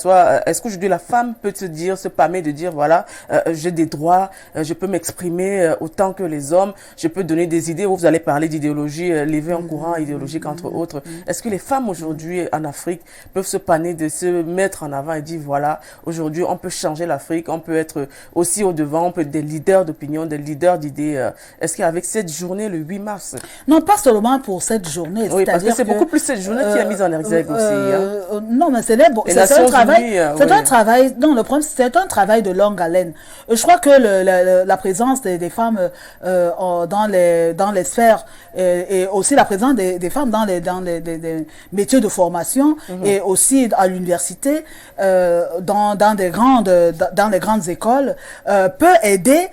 femme peut se dire, se permet de dire voilà, j'ai des droits, je peux m'exprimer autant que les hommes, je peux donner des idées. Vous allez parler d'idéologie, lever un courant idéologique entre autres. Est-ce que les femmes aujourd'hui en Afrique peuvent se paner de se mettre en avant et dire voilà, aujourd'hui on peut changer l'Afrique, on peut être aussi au devant, on peut être des leaders d'opinion, des leaders d'idées. Est-ce qu'avec cette journée, le 8 mars... Non, pas seulement pour cette journée. Oui, parce que c'est beaucoup plus cette journée qui est mise en exergue aussi. Hein. Non, mais c'est un travail... un travail... Non, le problème, c'est un travail de longue haleine. Je crois que la présence des femmes dans les sphères et aussi la présence des femmes dans les métiers de formation et aussi à l'université, dans les grandes écoles, peut aider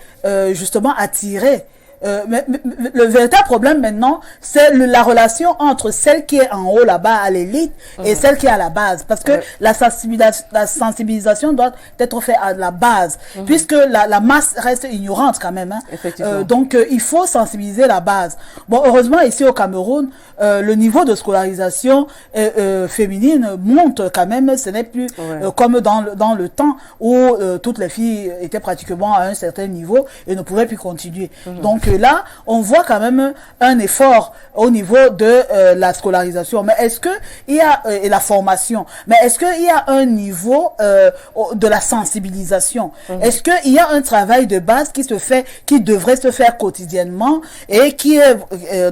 justement à tirer. Mais le véritable problème maintenant, c'est la relation entre celle qui est en haut là-bas à l'élite et celle qui est à la base. Parce que la sensibilisation doit être faite à la base, puisque la masse reste ignorante quand même. Hein. Donc, il faut sensibiliser la base. Bon, heureusement, ici au Cameroun, le niveau de scolarisation féminine monte quand même. Ce n'est plus comme dans le temps où toutes les filles étaient pratiquement à un certain niveau et ne pouvaient plus continuer. Donc, là, on voit quand même un effort au niveau de la scolarisation. Mais est-ce que il y a et la formation, mais est-ce qu'il y a un niveau de la sensibilisation? Est-ce qu'il y a un travail de base qui devrait se faire quotidiennement et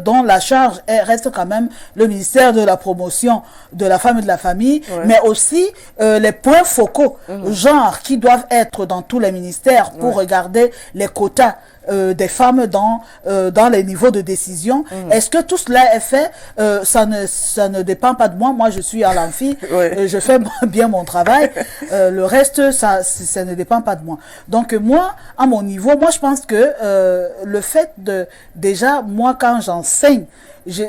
dont la charge reste quand même le ministère de la promotion de la femme et de la famille, mais aussi les points focaux, genre, qui doivent être dans tous les ministères pour regarder les quotas des femmes dans les niveaux de décision. Est-ce que tout cela est fait? Ça ne dépend pas de moi. Moi, je suis à l'amphi. Je fais bien mon travail. Le reste, ça ne dépend pas de moi. Donc, moi, à mon niveau, moi, je pense que le fait déjà, moi, quand j'enseigne,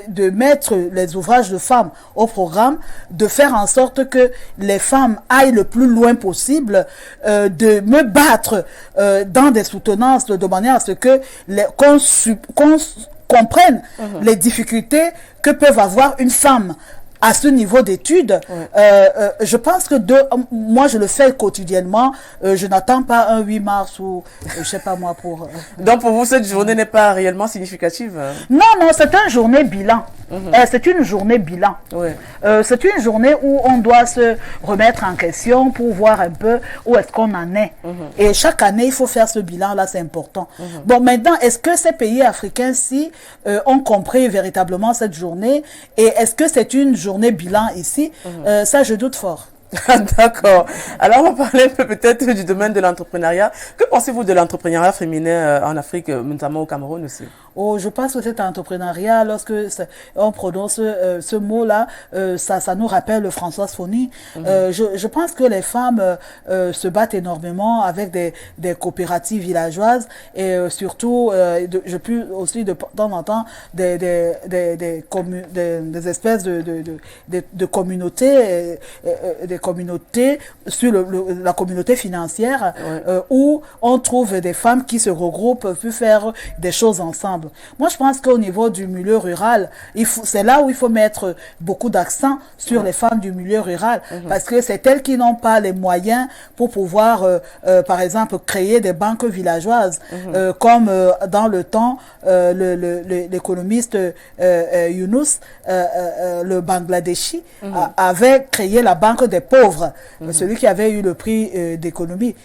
de mettre les ouvrages de femmes au programme, de faire en sorte que les femmes aillent le plus loin possible, de me battre dans des soutenances de manière à ce que qu'on comprenne les difficultés que peuvent avoir une femme à ce niveau d'études. Je pense que moi, je le fais quotidiennement. Je n'attends pas un 8 mars ou, je sais pas moi, pour... Donc, pour vous, cette journée n'est pas réellement significative? Non, c'est une journée bilan. C'est une journée bilan. C'est une journée où on doit se remettre en question pour voir un peu où est-ce qu'on en est. Et chaque année, il faut faire ce bilan-là, c'est important. Bon, maintenant, est-ce que ces pays africains-ci ont compris véritablement cette journée? Et est-ce que c'est une journée bilan ici? Ça, je doute fort. D'accord. Alors, on va parler un peu peut-être du domaine de l'entrepreneuriat. Que pensez-vous de l'entrepreneuriat féminin en Afrique, notamment au Cameroun aussi? Oh, je pense que cet entrepreneuriat, lorsque on prononce ce mot-là, ça nous rappelle Françoise Foni. Je pense que les femmes se battent énormément avec des coopératives villageoises et surtout, je peux aussi de temps en temps des espèces de communautés, des communautés sur la communauté financière où on trouve des femmes qui se regroupent pour faire des choses ensemble. Moi, je pense qu'au niveau du milieu rural, c'est là où il faut mettre beaucoup d'accent sur les femmes du milieu rural, parce que c'est elles qui n'ont pas les moyens pour pouvoir, par exemple, créer des banques villageoises, comme dans le temps, l'économiste Younous, le Bangladeshi, avait créé la banque des pauvres, celui qui avait eu le prix d'économie.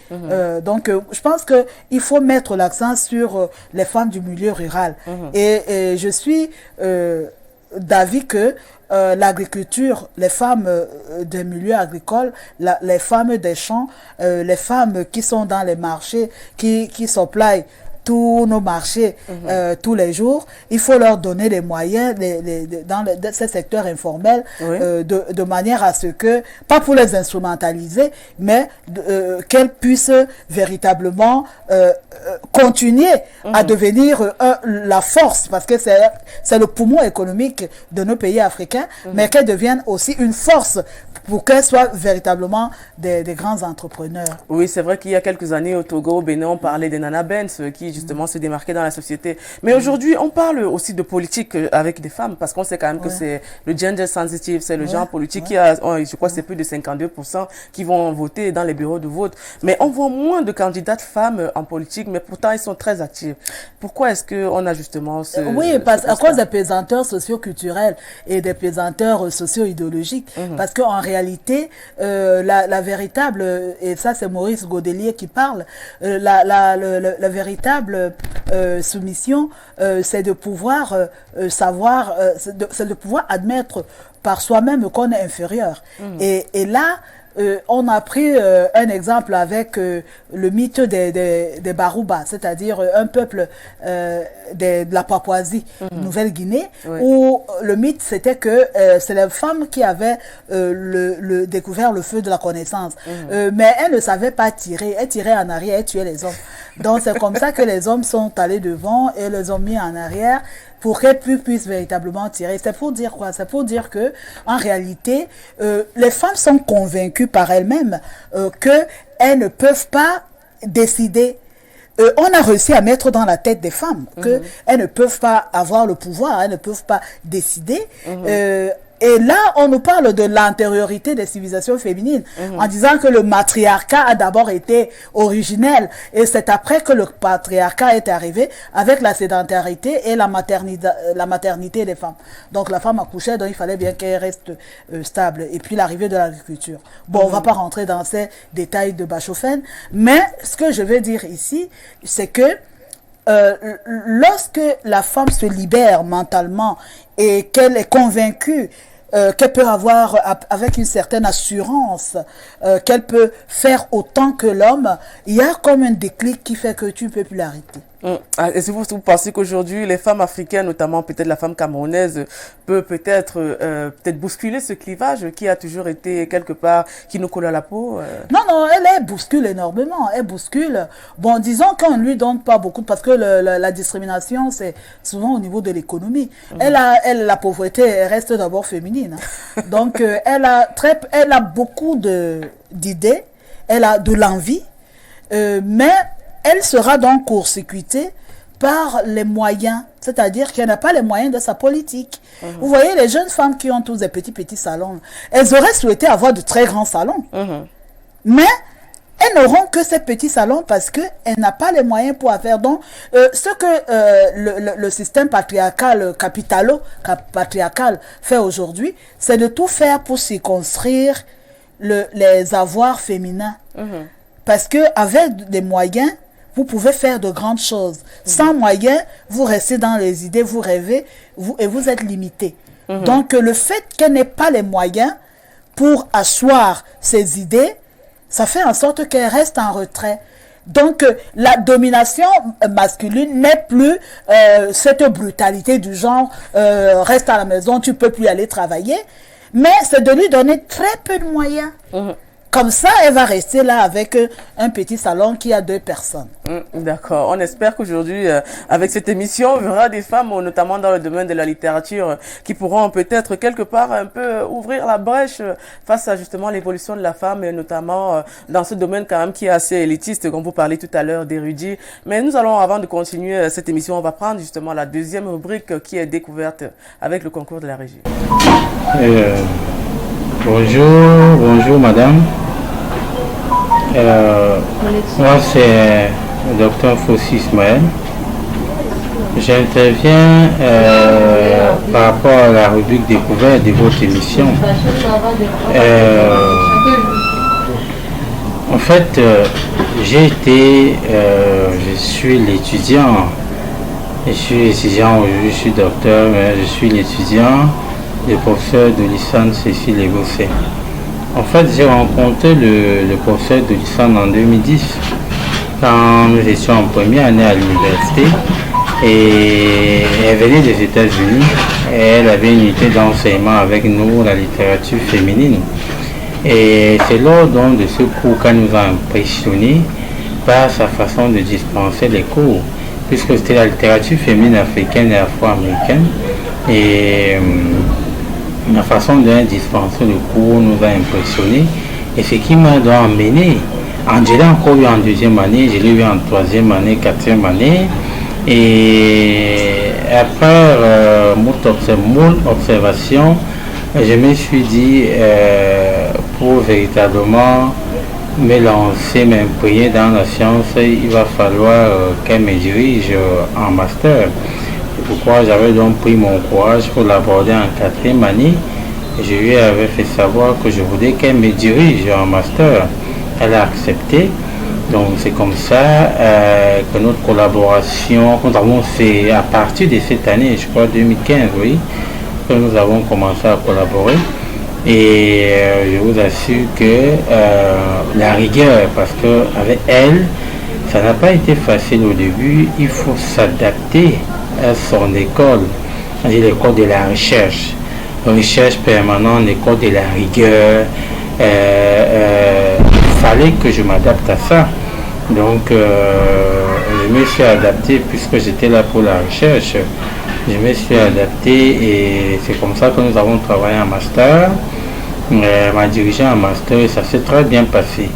Donc, je pense qu'il faut mettre l'accent sur les femmes du milieu rural. Et je suis d'avis que l'agriculture, les femmes des milieux agricoles, les femmes des champs, les femmes qui sont dans les marchés, qui supply tous nos marchés tous les jours, il faut leur donner les moyens dans ces secteurs informels de manière à ce que, pas pour les instrumentaliser, mais qu'elles puissent véritablement continuer à devenir la force, parce que c'est le poumon économique de nos pays africains, mais qu'elles deviennent aussi une force pour qu'elles soient véritablement des grands entrepreneurs. Oui, c'est vrai qu'il y a quelques années au Togo, au Bénin, on parlait des Nana Benz qui justement se démarquaient dans la société. Mais aujourd'hui, on parle aussi de politique avec des femmes, parce qu'on sait quand même que c'est le gender sensitive, c'est le genre politique qui a, je crois que c'est plus de 52% qui vont voter dans les bureaux de vote. Mais on voit moins de candidates femmes en politique, mais pourtant ils sont très actifs. Pourquoi est-ce qu'on a justement ce... Oui, à cause des pesanteurs socio-culturels et des pesanteurs socio-idéologiques. Parce qu'en réalité, la véritable, et ça c'est Maurice Godelier qui parle, la véritable soumission, c'est de pouvoir savoir, c'est de pouvoir admettre par soi-même qu'on est inférieur. Et là, on a pris un exemple avec le mythe des Barouba, c'est-à-dire un peuple de la Papouasie, Nouvelle-Guinée, où le mythe c'était que c'est les femmes qui avaient découvert le feu de la connaissance. Mais elles ne savaient pas tirer, elles tiraient en arrière, elles tuaient les hommes. Donc c'est comme ça que les hommes sont allés devant et les ont mis en arrière pour qu'elles puissent véritablement tirer. C'est pour dire quoi? C'est pour dire que, en réalité, les femmes sont convaincues par elles-mêmes qu'elles ne peuvent pas décider. On a réussi à mettre dans la tête des femmes qu'elles ne peuvent pas avoir le pouvoir, elles ne peuvent pas décider. Et là, on nous parle de l'antériorité des civilisations féminines, en disant que le matriarcat a d'abord été originel, et c'est après que le patriarcat est arrivé avec la sédentarité et la maternité des femmes. Donc la femme accouchait, donc il fallait bien qu'elle reste stable. Et puis l'arrivée de l'agriculture. Bon, on va pas rentrer dans ces détails de Bachofène, mais ce que je veux dire ici, c'est que lorsque la femme se libère mentalement et qu'elle est convaincue qu'elle peut avoir avec une certaine assurance, qu'elle peut faire autant que l'homme, il y a comme un déclic qui fait que tu ne peux plus l'arrêter. Est-ce que vous pensez qu'aujourd'hui, les femmes africaines, notamment peut-être la femme camerounaise, peut peut-être bousculer ce clivage qui a toujours été quelque part, qui nous colle à la peau? Non, elle bouscule énormément, elle bouscule. Bon, disons qu'on ne lui donne pas beaucoup, parce que la discrimination, c'est souvent au niveau de l'économie. La pauvreté, elle reste d'abord féminine. Donc, elle a beaucoup d'idées, elle a de l'envie, mais elle sera donc court-circuitée par les moyens, c'est-à-dire qu'elle n'a pas les moyens de sa politique. Vous voyez, les jeunes femmes qui ont tous des petits salons, elles auraient souhaité avoir de très grands salons. Mais elles n'auront que ces petits salons parce qu'elles n'ont pas les moyens pour faire. Donc, ce que le système patriarcal, capitalo-patriarcal fait aujourd'hui, c'est de tout faire pour circonscrire les avoirs féminins. Parce qu'avec des moyens, vous pouvez faire de grandes choses. Sans moyens, vous restez dans les idées, vous rêvez, et vous êtes limité. Donc, le fait qu'elle n'ait pas les moyens pour asseoir ses idées, ça fait en sorte qu'elle reste en retrait. Donc, la domination masculine n'est plus cette brutalité du genre reste à la maison, tu peux plus aller travailler, mais c'est de lui donner très peu de moyens. Comme ça, elle va rester là avec un petit salon qui a 2 personnes. D'accord. On espère qu'aujourd'hui, avec cette émission, on verra des femmes, notamment dans le domaine de la littérature, qui pourront peut-être quelque part un peu ouvrir la brèche face à justement l'évolution de la femme, et notamment dans ce domaine quand même qui est assez élitiste, comme vous parlez tout à l'heure d'érudits. Mais nous allons, avant de continuer cette émission, on va prendre justement la deuxième rubrique qui est découverte avec le concours de la régie. Bonjour madame. Moi c'est le docteur Fossi Ismaël. J'interviens par rapport à la rubrique découverte de votre émission. En fait, je suis l'étudiant. Je suis étudiant aujourd'hui, je suis docteur, mais je suis l'étudiant, le professeur de licence Cécile Ebossé. En fait, j'ai rencontré le professeur de licence en 2010, quand nous étions en première année à l'université, et elle venait des États-Unis, et elle avait une unité d'enseignement avec nous, la littérature féminine. Et c'est lors donc de ce cours qu'elle nous a impressionnés par sa façon de dispenser les cours, puisque c'était la littérature féminine africaine et afro-américaine. Et la façon de dispenser le cours nous a impressionnés. Et ce qui m'a donc emmené, je l'ai encore eu en deuxième année, je l'ai eu en troisième année, quatrième année. Et après moult observations, je me suis dit, pour véritablement me lancer, m'imprégner dans la science, il va falloir qu'elle me dirige en master. C'est pourquoi j'avais donc pris mon courage pour l'aborder en quatrième année. Je lui avais fait savoir que je voulais qu'elle me dirige en master. Elle a accepté. Donc c'est comme ça que notre collaboration, nous avons fait à partir de cette année, je crois 2015, oui, que nous avons commencé à collaborer. Et je vous assure que la rigueur, parce qu'avec elle, ça n'a pas été facile au début, il faut s'adapter à son école, l'école de la recherche permanente, l'école de la rigueur. Il fallait que je m'adapte à ça. Donc je me suis adapté puisque j'étais là pour la recherche. Je me suis adapté et c'est comme ça que nous avons travaillé en master. M'a dirigé en master et ça s'est très bien passé.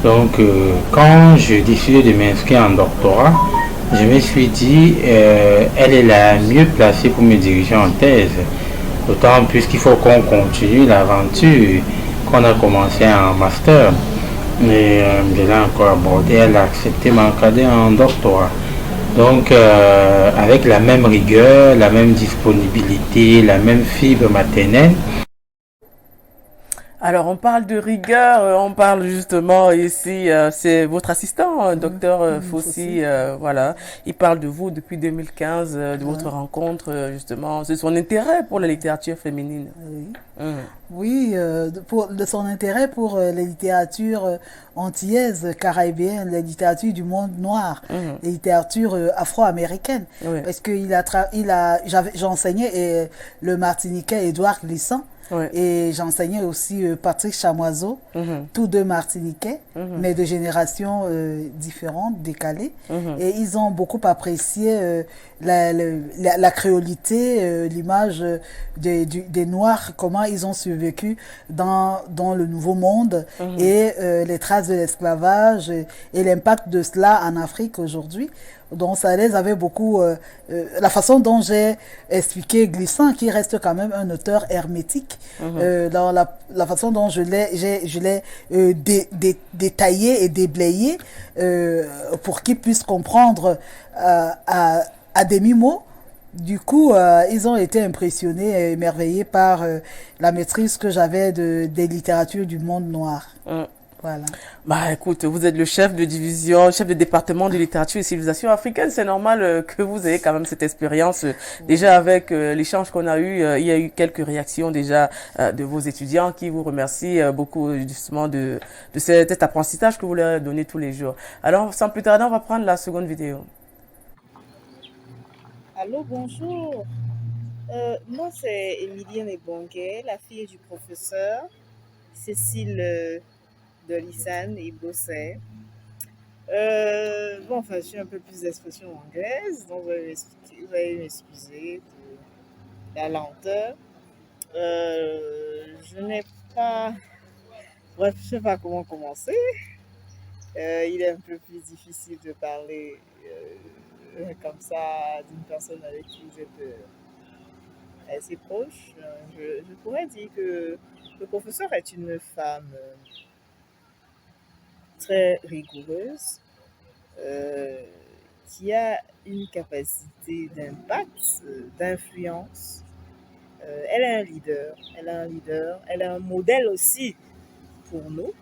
Donc quand j'ai décidé de m'inscrire en doctorat, je me suis dit elle est la mieux placée pour me diriger en thèse. D'autant puisqu'il faut qu'on continue l'aventure qu'on a commencé en master. Mais je l'ai encore abordé, elle a accepté m'encadrer en doctorat. Donc avec la même rigueur, la même disponibilité, la même fibre maternelle. Alors, on parle de rigueur, on parle justement ici, c'est votre assistant, docteur Fossi, voilà. Il parle de vous depuis 2015, de votre rencontre, justement, de son intérêt pour la littérature féminine. Oui, de son intérêt pour les littératures antillaises, caribéennes, les littératures du monde noir, les littératures afro-américaines. Oui. Parce que j'enseignais le Martiniquais Édouard Glissant. Ouais. Et j'enseignais aussi Patrick Chamoiseau, tous deux Martiniquais, mais de générations différentes, décalées. Et ils ont beaucoup apprécié la créolité, l'image des Noirs, comment ils ont survécu dans le Nouveau Monde et les traces de l'esclavage et l'impact de cela en Afrique aujourd'hui. Donc ça les avait beaucoup... la façon dont j'ai expliqué Glissant, qui reste quand même un auteur hermétique, dans la façon dont je l'ai détaillé et déblayé pour qu'ils puissent comprendre à demi-mot. Du coup, ils ont été impressionnés et émerveillés par la maîtrise que j'avais des littératures du monde noir. Voilà. Bah écoute, vous êtes le chef de division, chef de département de littérature et civilisation africaine. C'est normal que vous ayez quand même cette expérience. Déjà avec l'échange qu'on a eu, il y a eu quelques réactions déjà de vos étudiants qui vous remercient beaucoup justement de cet apprentissage que vous leur donnez tous les jours. Alors sans plus tarder, on va prendre la seconde vidéo. Allô, bonjour. Moi, c'est Emilienne Ebongue, la fille du professeur Cécile de Lissane et Bosset. Bon, enfin, je suis un peu plus d'expression anglaise, donc vous allez m'excuser de la lenteur. Je n'ai pas... Bref, je ne sais pas comment commencer. Il est un peu plus difficile de parler comme ça d'une personne avec qui vous êtes assez proche. Je pourrais dire que le professeur est une femme très rigoureuse, euh, qui a une capacité d'impact, d'influence. Elle est un leader, elle est un modèle aussi pour nous,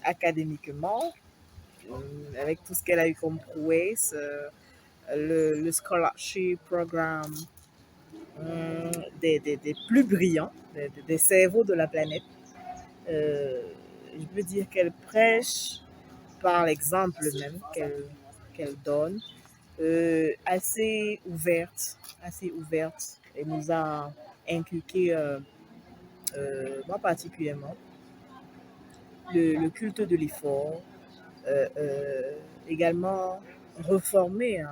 académiquement, avec tout ce qu'elle a eu comme prouesse, le scholarship programme des plus brillants, des cerveaux de la planète. Je peux dire qu'elle prêche par l'exemple même qu'elle donne, assez ouverte, et nous a inculqué, moi particulièrement, le culte de l'effort, également reformer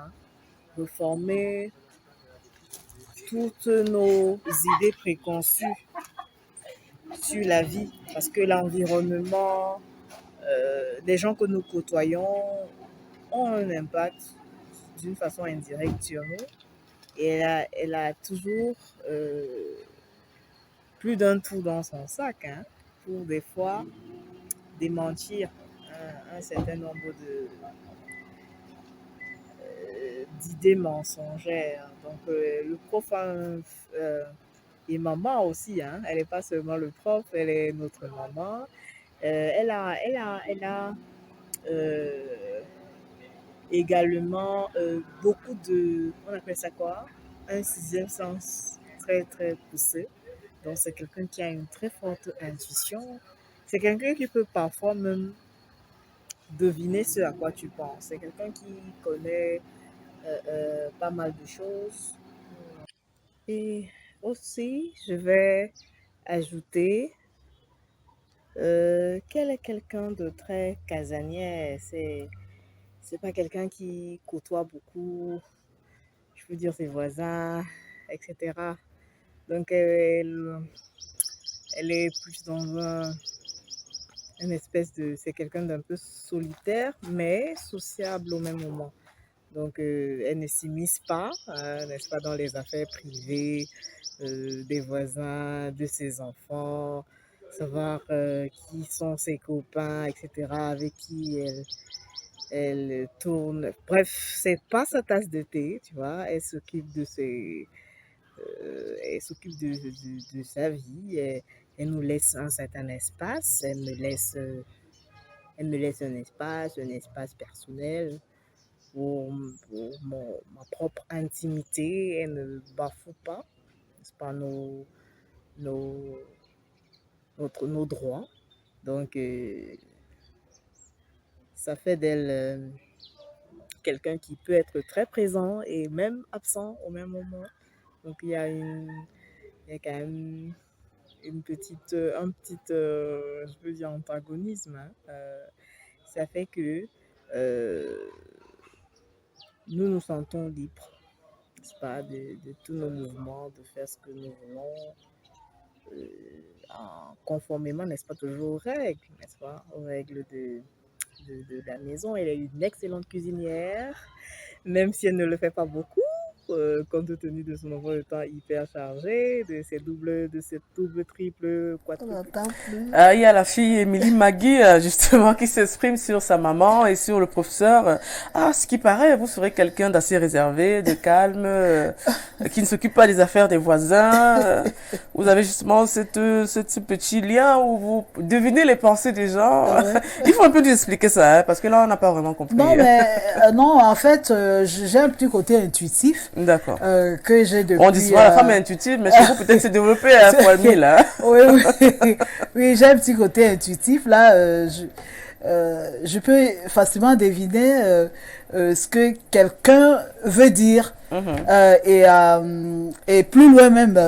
toutes nos idées préconçues sur la vie, parce que l'environnement, des gens que nous côtoyons ont un impact d'une façon indirecte sur nous. Et elle a toujours plus d'un trou dans son sac, hein, pour des fois démentir un certain nombre d'idées mensongères. Donc le prof et maman aussi, hein. Elle n'est pas seulement le prof, elle est notre maman. Elle a également beaucoup on appelle ça quoi? Un sixième sens très très poussé. Donc c'est quelqu'un qui a une très forte intuition. C'est quelqu'un qui peut parfois même deviner ce à quoi tu penses. C'est quelqu'un qui connaît pas mal de choses. Et aussi, je vais ajouter qu'elle est quelqu'un de très casanier. C'est pas quelqu'un qui côtoie beaucoup, je veux dire, ses voisins, etc. Donc, elle est plus dans une espèce de... C'est quelqu'un d'un peu solitaire, mais sociable au même moment. Donc, elle ne s'immisce pas, n'est-ce pas, dans les affaires privées des voisins, de ses enfants, savoir qui sont ses copains, etc., avec qui elle tourne. Bref, c'est pas sa tasse de thé, tu vois. Elle s'occupe de sa vie. Elle nous laisse un certain espace. Elle me laisse un espace personnel pour ma propre intimité. Elle ne bafoue pas, n'est-ce pas, nos, nos droits. Donc, ça fait d'elle quelqu'un qui peut être très présent et même absent au même moment. Donc, il y a quand même un petit, je veux dire, antagonisme, hein. Ça fait que euh, nous nous sentons libres, n'est-ce pas, de tous nos mouvements, de faire ce que nous voulons, conformément, n'est-ce pas, toujours aux règles, n'est-ce pas, aux règles de la maison. Elle est une excellente cuisinière, même si elle ne le fait pas beaucoup, compte tenu de son emploi de temps hyper chargé, de ses double, triple, On quadruple. n'entend plus. Il y a la fille Émilie Magui, justement, qui s'exprime sur sa maman et sur le professeur. Ce qui paraît, vous serez quelqu'un d'assez réservé, de calme, qui ne s'occupe pas des affaires des voisins. Vous avez justement ce petit lien où vous devinez les pensées des gens. Ouais. Il faut un peu nous expliquer ça, hein, parce que là, on n'a pas vraiment compris. Non, mais non, en fait, j'ai un petit côté intuitif D'accord. que j'ai depuis... On dit souvent la femme est intuitive, mais chez vous, peut-être c'est développé fois 1000, hein. Oui, oui, oui, j'ai un petit côté intuitif. Là, je peux facilement deviner ce que quelqu'un veut dire. Et plus loin même,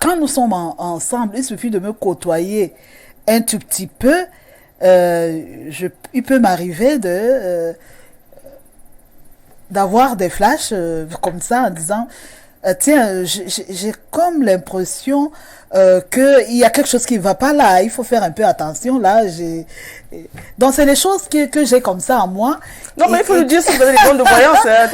quand nous sommes ensemble, il suffit de me côtoyer un tout petit peu. Il peut m'arriver d'avoir des flashs comme ça en disant tiens, j'ai comme l'impression qu'il y a quelque chose qui ne va pas là, il faut faire un peu attention là. Donc c'est des choses que j'ai comme ça en moi. Non, mais il faut nous dire si vous avez des dons de voyance. Hein,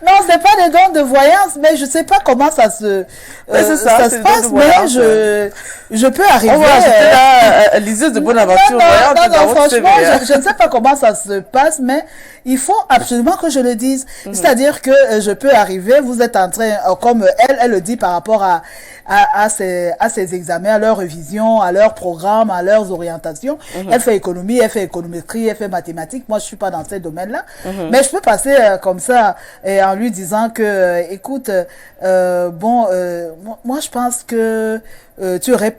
non, c'est pas des dons de voyance, mais je sais pas comment ça se ça se passe, mais je peux arriver. On va ajouter là liseuse de bonne aventure. Non, franchement, je ne sais pas comment ça se passe, mais il faut absolument que je le dise. C'est-à-dire que je peux arriver, vous êtes en train, comme elle le dit par rapport à ses examens, à leur révision, à leur programme, à leurs orientations. Elle fait économie, elle fait économétrie, elle fait mathématiques. Moi, je suis pas dans ces domaines-là. Mais je peux passer comme ça en lui disant que, écoute, moi, je pense que tu aurais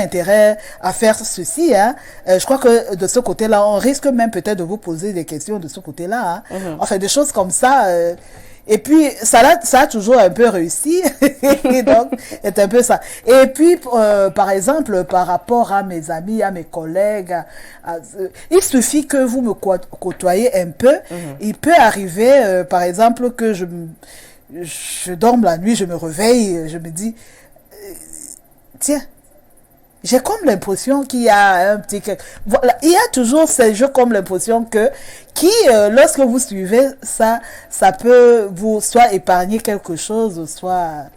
intérêt à faire ceci, hein. Je crois que de ce côté-là, on risque même peut-être de vous poser des questions de ce côté-là, hein. Enfin, des choses comme ça. Et puis, ça a toujours un peu réussi. Donc, c'est un peu ça. Et puis, par exemple, par rapport à mes amis, à mes collègues, il suffit que vous me côtoyez un peu. Il peut arriver, par exemple, que je dorme la nuit, je me réveille, je me dis, tiens, j'ai comme l'impression qu'il y a un petit... Voilà, il y a toujours ces jeux comme l'impression lorsque vous suivez ça, ça peut vous soit épargner quelque chose, soit...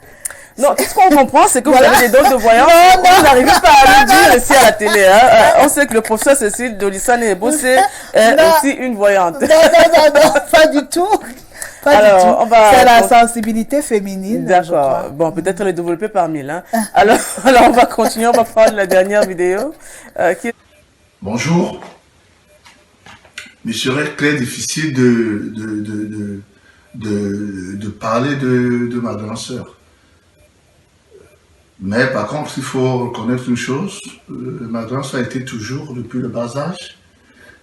Non, tout ce qu'on comprend, c'est que vous avez des dons de voyance. Vous n'arrivez pas à le dire ici à la télé. Hein. On sait que le professeur Cécile de Lissane et Bossé est aussi une voyante. Non, pas du tout. Alors, c'est la sensibilité féminine. D'accord. Bon, peut-être les développer par 1000. Hein. Alors, on va continuer. On va prendre la dernière vidéo. Bonjour. Il serait très difficile de parler de ma grande sœur. Mais par contre, il faut reconnaître une chose. Ma grande sœur a été toujours, depuis le bas âge,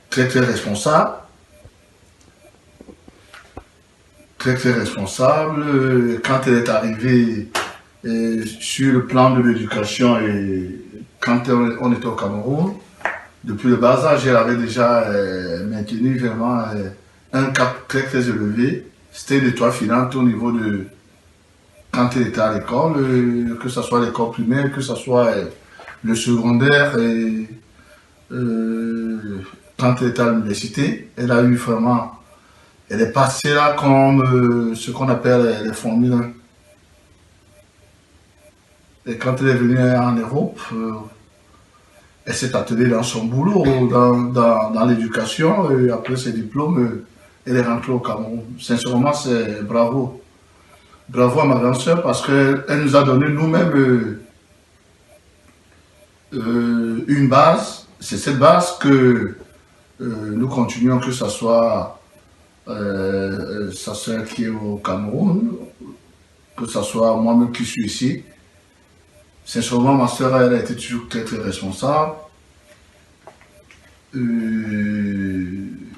très très responsable. Très très responsable. Quand elle est arrivée sur le plan de l'éducation et quand on était au Cameroun, depuis le bas âge, elle avait déjà maintenu vraiment un cap très très élevé. C'était l'étoile filante au niveau de quand elle était à l'école, que ce soit l'école primaire, que ce soit le secondaire et quand elle était à l'université, elle a eu vraiment... Elle est passée là comme ce qu'on appelle les formules 1. Et quand elle est venue en Europe, elle s'est attelée dans son boulot, dans l'éducation, et après ses diplômes, elle est rentrée au Cameroun. Sincèrement, c'est bravo. Bravo à ma grande sœur parce qu'elle nous a donné nous-mêmes une base. C'est cette base que nous continuons, que ce soit sa sœur qui est au Cameroun, que ce soit moi-même qui suis ici. Sincèrement, ma sœur, elle a été toujours très très responsable.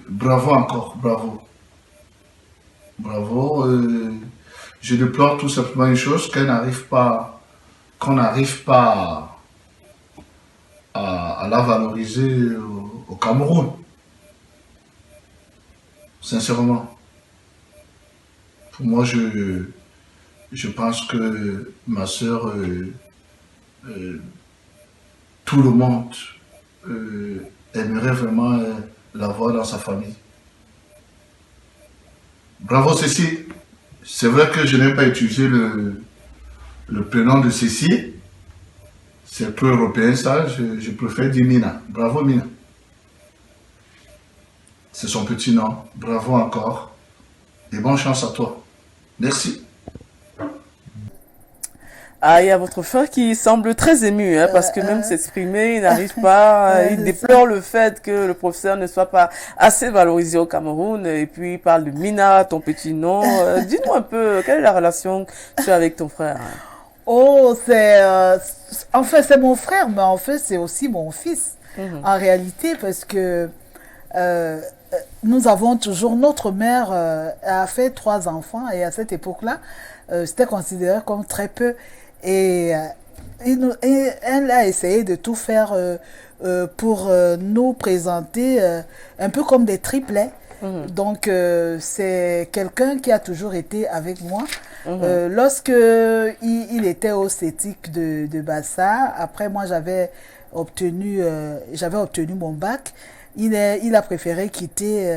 Bravo encore, bravo. Bravo. Je déplore tout simplement une chose, qu'on n'arrive pas à la valoriser au Cameroun. Sincèrement. Pour moi, je pense que ma sœur tout le monde aimerait vraiment l'avoir dans sa famille. Bravo Cécile. C'est vrai que je n'ai pas utilisé le prénom de Cécile. C'est peu européen ça, je préfère dire Mina. Bravo Mina. C'est son petit nom. Bravo encore. Et bonne chance à toi. Merci. Ah, il y a votre frère qui semble très ému, hein, parce que même s'exprimer, il n'arrive pas, il déplore le fait que le professeur ne soit pas assez valorisé au Cameroun, et puis il parle de Mina, ton petit nom. Dis-nous un peu, quelle est la relation que tu as avec ton frère? Oh, en fait, c'est mon frère, mais en fait, c'est aussi mon fils, en réalité, parce que nous avons toujours, notre mère a fait 3 enfants, et à cette époque-là, c'était considéré comme très peu. Et elle a essayé de tout faire pour nous présenter un peu comme des triplets. Donc, c'est quelqu'un qui a toujours été avec moi. Lorsque il était au CETIC de Bassa, après moi j'avais obtenu mon bac, il a préféré quitter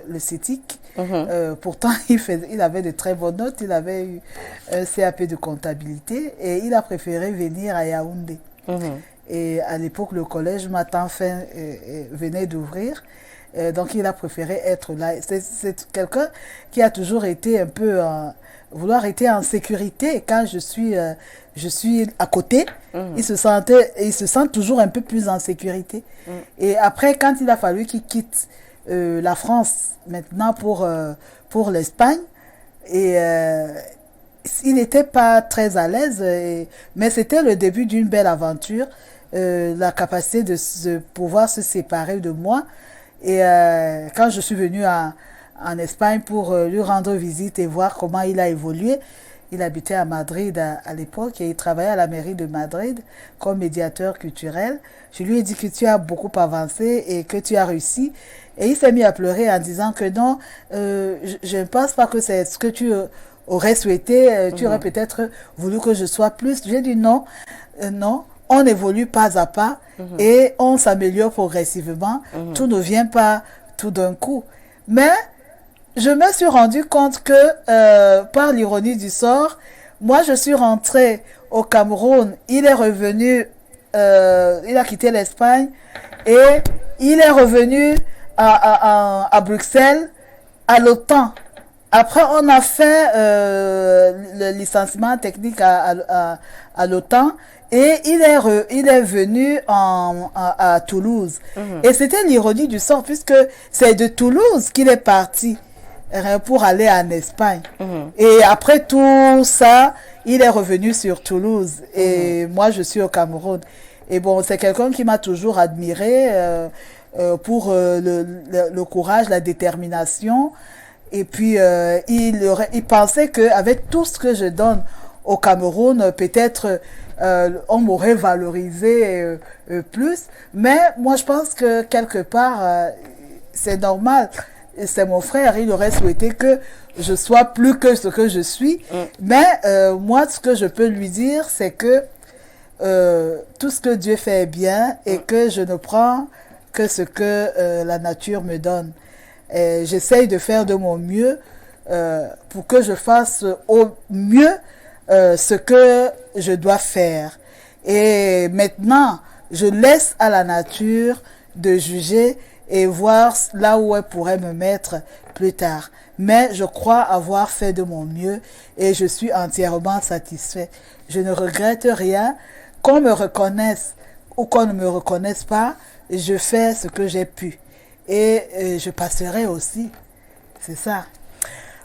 le CETIC. Pourtant, il avait de très bonnes notes, il avait eu un CAP de comptabilité et il a préféré venir à Yaoundé. Et à l'époque, le collège Matin-Fin venait d'ouvrir. Donc, il a préféré être là. C'est quelqu'un qui a toujours été un peu vouloir être en sécurité. Et quand je suis à côté, il se sent toujours un peu plus en sécurité. Et après, quand il a fallu qu'il quitte la France maintenant pour l'Espagne, et il n'était pas très à l'aise, mais c'était le début d'une belle aventure, la capacité de pouvoir se séparer de moi. Et quand je suis venue en Espagne pour lui rendre visite et voir comment il a évolué, il habitait à Madrid à l'époque et il travaillait à la mairie de Madrid comme médiateur culturel. Je lui ai dit que tu as beaucoup avancé et que tu as réussi. Et il s'est mis à pleurer en disant que non, je ne pense pas que c'est ce que tu aurais souhaité. Tu aurais peut-être voulu que je sois plus. J'ai dit non, non. On évolue pas à pas et on s'améliore progressivement. Tout ne vient pas tout d'un coup. Mais je me suis rendu compte que, par l'ironie du sort, moi je suis rentrée au Cameroun, il est revenu, il a quitté l'Espagne et il est revenu à Bruxelles, à l'OTAN. Après, on a fait le licenciement technique à l'OTAN. Et il est venu à Toulouse. Et c'était l'ironie du sort, puisque c'est de Toulouse qu'il est parti pour aller en Espagne. Et après tout ça, il est revenu sur Toulouse. Et moi, je suis au Cameroun. Et bon, c'est quelqu'un qui m'a toujours admiré pour le courage, la détermination. Et puis, il pensait qu'avec tout ce que je donne au Cameroun, peut-être on m'aurait valorisé plus. Mais moi, je pense que quelque part, c'est normal. C'est mon frère, il aurait souhaité que je sois plus que ce que je suis. Mais moi, ce que je peux lui dire, c'est que tout ce que Dieu fait est bien et que je ne prends que ce que la nature me donne. J'essaye de faire de mon mieux pour que je fasse au mieux ce que je dois faire. Et maintenant, je laisse à la nature de juger et voir là où elle pourrait me mettre plus tard. Mais je crois avoir fait de mon mieux et je suis entièrement satisfait. Je ne regrette rien. Qu'on me reconnaisse ou qu'on ne me reconnaisse pas, je fais ce que j'ai pu. Et je passerai aussi. C'est ça.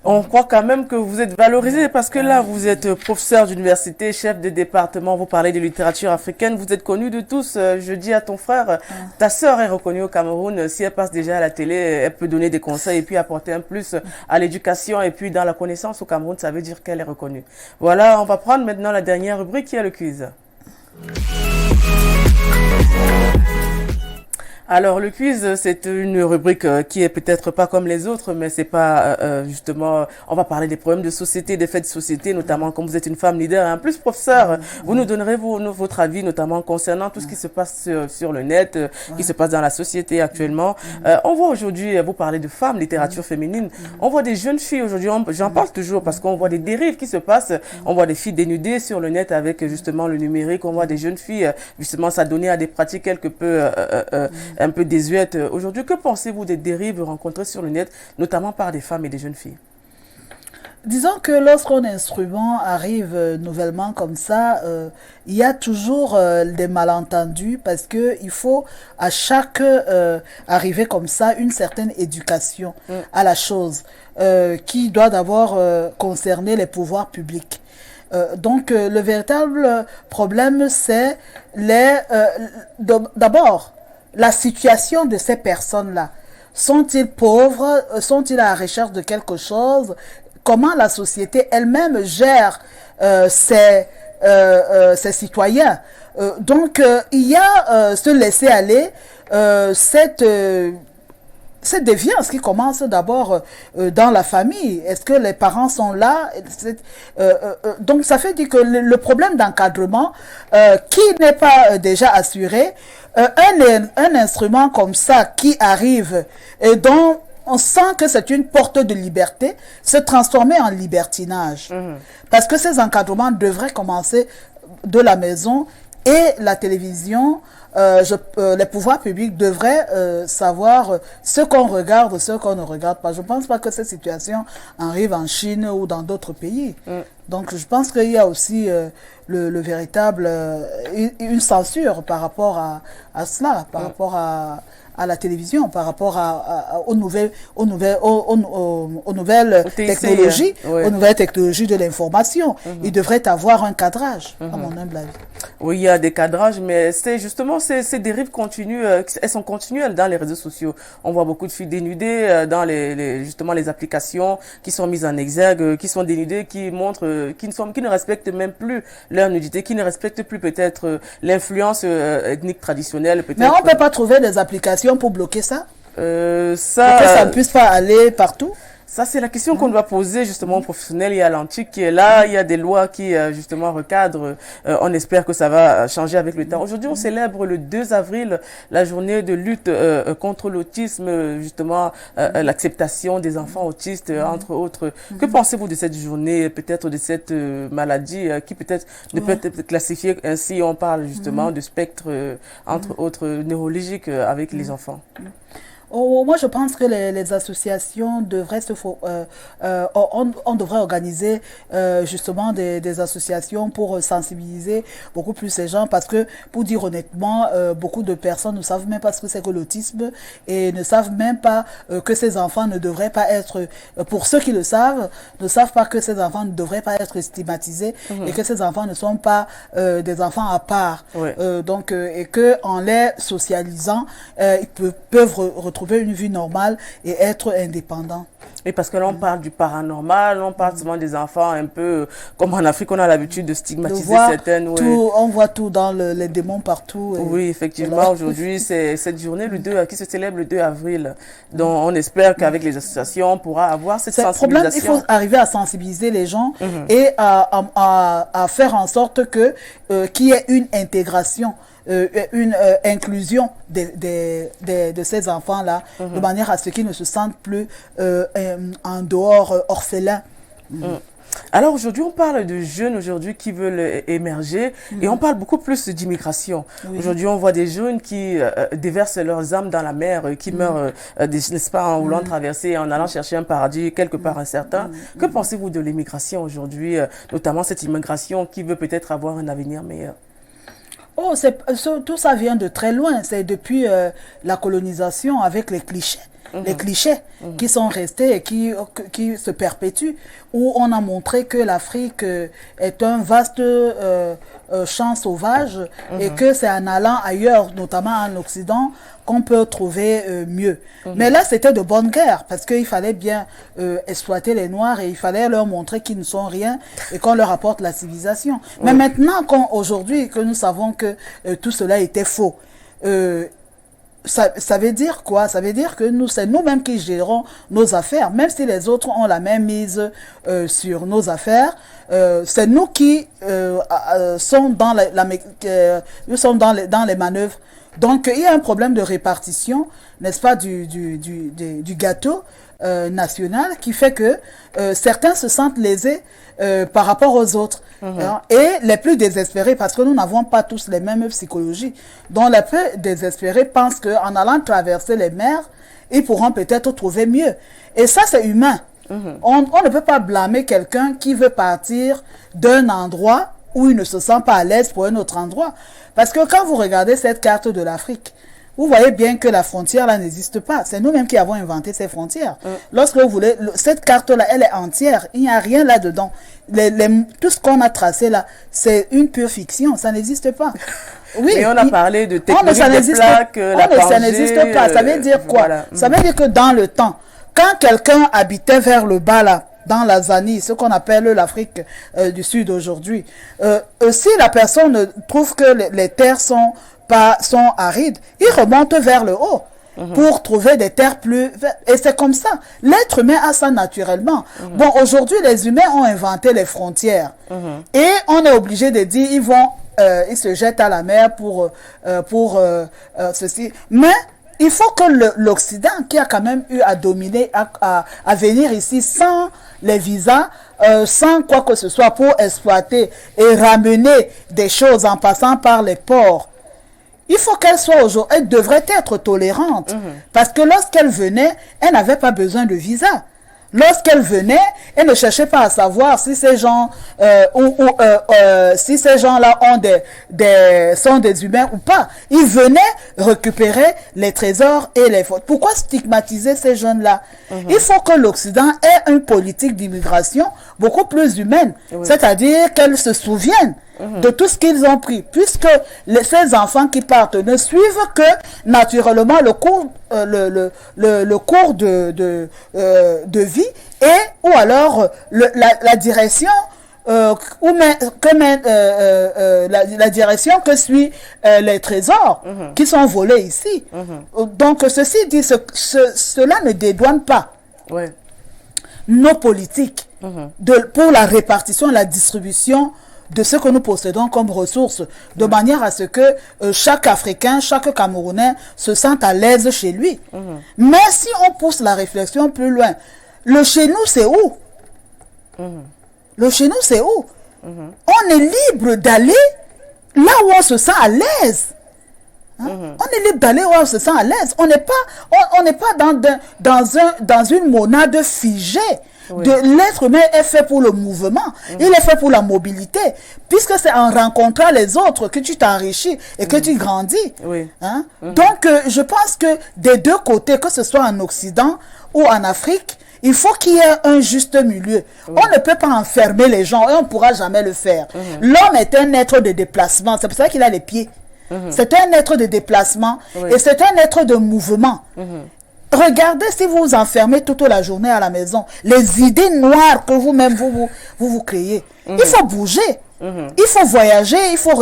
On croit quand même que vous êtes valorisé parce que là, vous êtes professeur d'université, chef de département, vous parlez de littérature africaine, vous êtes connu de tous. Je dis à ton frère, ta sœur est reconnue au Cameroun. Si elle passe déjà à la télé, elle peut donner des conseils et puis apporter un plus à l'éducation et puis dans la connaissance au Cameroun, ça veut dire qu'elle est reconnue. Voilà, on va prendre maintenant la dernière rubrique qui est le quiz. Alors, le quiz, c'est une rubrique qui est peut-être pas comme les autres, mais c'est pas justement. On va parler des problèmes de société, des faits de société, notamment comme vous êtes une femme leader. En plus, professeur, vous nous donnerez votre avis, notamment concernant tout ce qui se passe sur le net, qui se passe dans la société actuellement. On voit aujourd'hui, vous parlez de femmes, littérature féminine. On voit des jeunes filles aujourd'hui. J'en parle toujours parce qu'on voit des dérives qui se passent. On voit des filles dénudées sur le net avec justement le numérique. On voit des jeunes filles justement s'adonner à des pratiques quelque peu un peu désuète. Aujourd'hui, que pensez-vous des dérives rencontrées sur le net, notamment par des femmes et des jeunes filles? Disons que lorsqu'un instrument arrive nouvellement comme ça, il y a toujours des malentendus parce que il faut à chaque arrivée comme ça une certaine éducation à la chose qui doit d'abord concerner les pouvoirs publics. Donc le véritable problème c'est d'abord la situation de ces personnes-là. Sont-ils pauvres? Sont-ils à la recherche de quelque chose? Comment la société elle-même gère ses citoyens? Donc, il y a ce laisser-aller, cette déviance qui commence d'abord dans la famille. Est-ce que les parents sont là? Donc, ça fait dire que le problème d'encadrement, qui n'est pas déjà assuré, un instrument comme ça qui arrive et dont on sent que c'est une porte de liberté, se transformer en libertinage. Parce que ces encadrements devraient commencer de la maison et la télévision, les pouvoirs publics devraient savoir ce qu'on regarde, ce qu'on ne regarde pas. Je ne pense pas que cette situation arrive en Chine ou dans d'autres pays. Donc je pense qu'il y a aussi le véritable une censure par rapport à cela, par rapport à la télévision, par rapport aux nouvelles technologies, aux nouvelles technologies de l'information. Il devrait avoir un cadrage, à mon humble avis. Oui, il y a des cadrages, mais c'est justement ces dérives continuent, elles sont continuelles dans les réseaux sociaux. On voit beaucoup de filles dénudées dans justement les applications qui sont mises en exergue, qui sont dénudées, qui montrent, qui ne respectent même plus leur nudité, qui ne respectent plus peut-être l'influence ethnique traditionnelle. Mais on ne peut pas trouver des applications pour bloquer ça? Ça, que ça ne puisse pas aller partout? Ça, c'est la question qu'on doit poser justement aux professionnels. Il y a l'antique qui est là, il y a des lois qui justement recadrent. On espère que ça va changer avec le temps. Aujourd'hui, on célèbre le 2 avril la journée de lutte contre l'autisme, justement l'acceptation des enfants autistes, entre autres. Que pensez-vous de cette journée, peut-être de cette maladie qui peut-être ne peut être classifiée ainsi? On parle justement de spectre, entre autres, neurologique avec les enfants. Moi, je pense que les associations devraient on devrait organiser justement des associations pour sensibiliser beaucoup plus ces gens parce que, pour dire honnêtement, beaucoup de personnes ne savent même pas ce que c'est que l'autisme et ne savent même pas que ces enfants ne devraient pas être, pour ceux qui le savent, ne savent pas que ces enfants ne devraient pas être stigmatisés et que ces enfants ne sont pas des enfants à part. Donc, et que en les socialisant, ils peuvent retrouver une vie normale et être indépendants. Et parce que là, on parle du paranormal, on parle souvent des enfants un peu, comme en Afrique, on a l'habitude de stigmatiser certaines. On voit tout dans les démons partout. Oui, effectivement, voilà. Aujourd'hui, c'est cette journée qui se célèbre le 2 avril. Donc, on espère qu'avec les associations, on pourra avoir cette sensibilisation. Il faut arriver à sensibiliser les gens et à faire en sorte qu'il y ait une intégration. Une inclusion de ces enfants-là, de manière à ce qu'ils ne se sentent plus en dehors orphelins. Alors aujourd'hui, on parle de jeunes aujourd'hui qui veulent émerger et on parle beaucoup plus d'immigration. Aujourd'hui, on voit des jeunes qui déversent leurs âmes dans la mer, qui meurent, n'est-ce pas, en voulant traverser, en allant chercher un paradis quelque part incertain. Que pensez-vous de l'immigration aujourd'hui, notamment cette immigration qui veut peut-être avoir un avenir meilleur? Oh, tout ça vient de très loin. C'est depuis la colonisation avec les clichés. Les clichés qui sont restés et qui se perpétuent, où on a montré que l'Afrique est un vaste champ sauvage et que c'est en allant ailleurs, notamment en Occident, qu'on peut trouver mieux. Mais là, c'était de bonne guerre, parce qu'il fallait bien exploiter les Noirs et il fallait leur montrer qu'ils ne sont rien et qu'on leur apporte la civilisation. Mais maintenant, aujourd'hui, que nous savons que tout cela était faux, ça veut dire quoi? Ça veut dire que c'est nous-mêmes qui gérons nos affaires, même si les autres ont la même mise sur nos affaires. C'est nous qui sommes dans nous sommes dans les manœuvres. Donc, il y a un problème de répartition, n'est-ce pas, du gâteau national qui fait que certains se sentent lésés par rapport aux autres. Et les plus désespérés, parce que nous n'avons pas tous les mêmes psychologies, donc les plus désespérés pensent qu'en allant traverser les mers, ils pourront peut-être trouver mieux. Et ça, c'est humain. On ne peut pas blâmer quelqu'un qui veut partir d'un endroit où il ne se sent pas à l'aise pour un autre endroit. Parce que quand vous regardez cette carte de l'Afrique, vous voyez bien que la frontière là n'existe pas. C'est nous-mêmes qui avons inventé ces frontières. Lorsque vous voulez, cette carte-là, elle est entière. Il n'y a rien là-dedans. Tout ce qu'on a tracé là, c'est une pure fiction. Ça n'existe pas. Oui. Et on a parlé de technologie des plaques, ça n'existe pas. Ça veut dire quoi? Voilà. Ça veut dire que dans le temps, quand quelqu'un habitait vers le bas là, dans la Zanie, ce qu'on appelle l'Afrique du Sud aujourd'hui, si la personne trouve que les terres sont arides, il remonte vers le haut pour trouver des terres plus vertes. Et c'est comme ça. L'être humain a ça naturellement. Bon, aujourd'hui, les humains ont inventé les frontières. Et on est obligé de dire, ils se jettent à la mer pour ceci. Mais il faut que l'Occident, qui a quand même eu à dominer, à venir ici sans les visas, sans quoi que ce soit pour exploiter et ramener des choses en passant par les ports, il faut qu'elle soit aujourd'hui, elle devrait être tolérante. Parce que lorsqu'elle venait, elle n'avait pas besoin de visa. Lorsqu'elle venait, elle ne cherchait pas à savoir si ces gens si ces gens-là sont des humains ou pas. Ils venaient récupérer les trésors et les fautes. Pourquoi stigmatiser ces jeunes-là? Il faut que l'Occident ait une politique d'immigration beaucoup plus humaine. C'est-à-dire qu'elle se souvienne de tout ce qu'ils ont pris, puisque ces enfants qui partent ne suivent que naturellement le cours de vie ou alors la direction la direction que suit les trésors qui sont volés ici. Donc ceci dit, cela ne dédouane pas nos politiques pour la répartition et la distribution de ce que nous possédons comme ressources, de manière à ce que chaque Africain, chaque Camerounais se sente à l'aise chez lui. Mais si on pousse la réflexion plus loin, le chez nous c'est où? Le chez nous c'est où? On est libre d'aller là où on se sent à l'aise. On est libre d'aller où on se sent à l'aise. On n'est pas dans une monade figée. L'être humain est fait pour le mouvement, il est fait pour la mobilité, puisque c'est en rencontrant les autres que tu t'enrichis et que tu grandis. Donc je pense que des deux côtés, que ce soit en Occident ou en Afrique, il faut qu'il y ait un juste milieu. On ne peut pas enfermer les gens et on ne pourra jamais le faire. L'homme est un être de déplacement, c'est pour ça qu'il a les pieds. C'est un être de déplacement et c'est un être de mouvement. Regardez si vous vous enfermez toute la journée à la maison, les idées noires que vous-même vous créez. Il faut bouger. Il faut voyager, il faut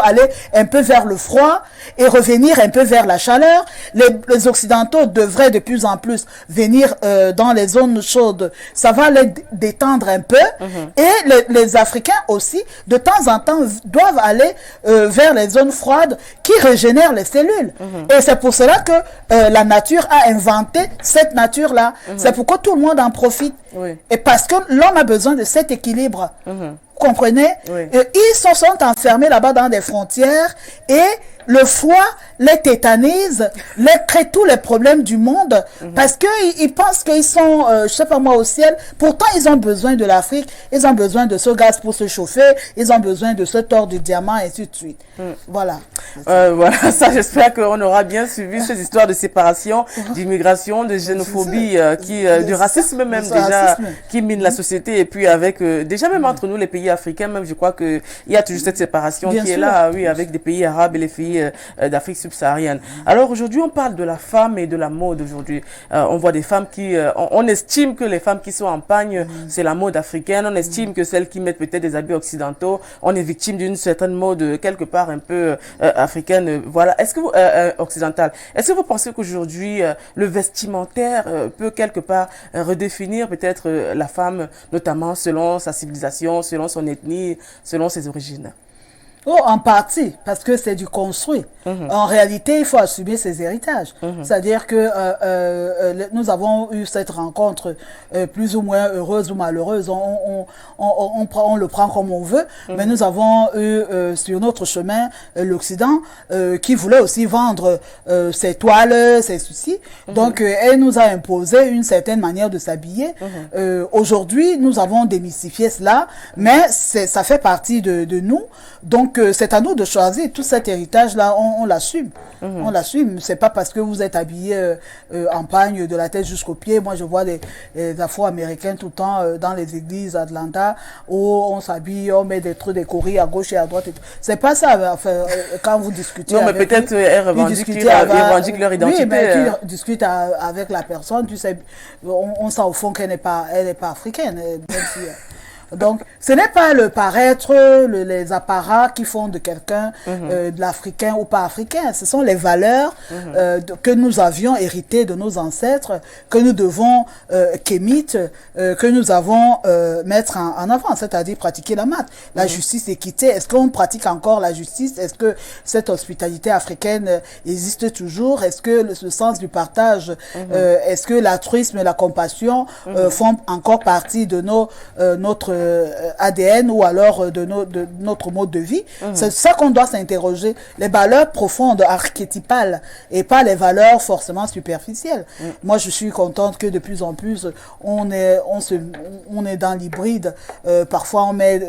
aller un peu vers le froid et revenir un peu vers la chaleur. Les Occidentaux devraient de plus en plus venir dans les zones chaudes. Ça va les détendre un peu. Et les Africains aussi, de temps en temps, doivent aller vers les zones froides qui régénèrent les cellules. Et c'est pour cela que la nature a inventé cette nature-là. C'est pour que tout le monde en profite. Et parce que l'homme a besoin de cet équilibre. Vous comprenez? Ils sont enfermés là-bas dans des frontières et le froid les tétanise, les crée tous les problèmes du monde parce qu'ils pensent qu'ils sont, je sais pas moi, au ciel. Pourtant, ils ont besoin de l'Afrique, ils ont besoin de ce gaz pour se chauffer, ils ont besoin de ce or du diamant et ainsi de suite. Voilà. Voilà, ça, j'espère qu'on aura bien suivi ces histoires de séparation, d'immigration, de xénophobie, du racisme même déjà, qui mine la société. Et puis avec, déjà même entre nous, les pays africains, même je crois qu'il y a toujours cette séparation qui est là, avec des pays arabes et les pays pays d'Afrique subsaharienne. Alors aujourd'hui, on parle de la femme et de la mode aujourd'hui. On voit des femmes qui... on estime que les femmes qui sont en pagne, c'est la mode africaine. On estime que celles qui mettent peut-être des habits occidentaux, on est victime d'une certaine mode quelque part un peu africaine. Voilà. Est-ce que vous... occidentale. Est-ce que vous pensez qu'aujourd'hui, le vestimentaire peut quelque part redéfinir peut-être la femme, notamment selon sa civilisation, selon son ethnie, selon ses origines? Oh, en partie, parce que c'est du construit. En réalité, il faut assumer ses héritages. C'est-à-dire que nous avons eu cette rencontre plus ou moins heureuse ou malheureuse. On le prend comme on veut, mais nous avons eu sur notre chemin l'Occident qui voulait aussi vendre ses toiles, ses soucis. Donc, elle nous a imposé une certaine manière de s'habiller. Aujourd'hui, nous avons démystifié cela, mais ça fait partie de nous. Donc, c'est à nous de choisir. Tout cet héritage-là, on l'assume. On l'assume. C'est pas parce que vous êtes habillé en pagne de la tête jusqu'aux pieds. Moi, je vois des Afro-Américains tout le temps dans les églises d'Atlanta où on s'habille, on met des trucs décorés à gauche et à droite. C'est pas ça. Enfin, quand vous discutez. Non, mais peut-être elles revendiquent leur identité. Oui, mais tu discutes avec la personne, tu sais, on sent au fond qu'elle n'est pas africaine. Même si, donc, ce n'est pas le paraître, les apparats qui font de quelqu'un de l'africain ou pas africain. Ce sont les valeurs que nous avions héritées de nos ancêtres, que nous devons qu'émite, que nous avons mettre en avant, c'est-à-dire pratiquer la maths, la justice, l'équité. Est-ce qu'on pratique encore la justice? Est-ce que cette hospitalité africaine existe toujours? Est-ce que le sens du partage, est-ce que l'altruisme et la compassion font encore partie de notre ADN ou alors de notre mode de vie? C'est ça qu'on doit s'interroger. Les valeurs profondes, archétypales, et pas les valeurs forcément superficielles. Moi, je suis contente que de plus en plus, on est dans l'hybride. Parfois, on met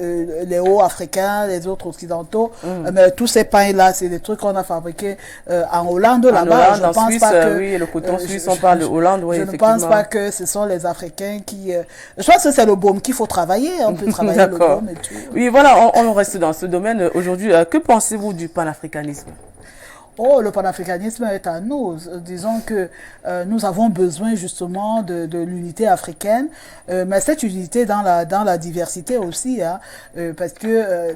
les hauts africains, les autres occidentaux. Mais tous ces pains-là, c'est des trucs qu'on a fabriqués en Hollande là-bas. Je pense Suisse, pas que, oui, le coton suisse, on parle de Hollande, oui, effectivement. Je ne pense pas que ce sont les Africains qui... je pense que c'est le baume qu'il faut travailler. On peut travailler le baume et tout. Oui, voilà, on reste dans ce domaine aujourd'hui. Que pensez-vous du panafricanisme? Oh, le panafricanisme est à nous. Disons que nous avons besoin justement de l'unité africaine, mais cette unité dans la diversité aussi, hein, parce que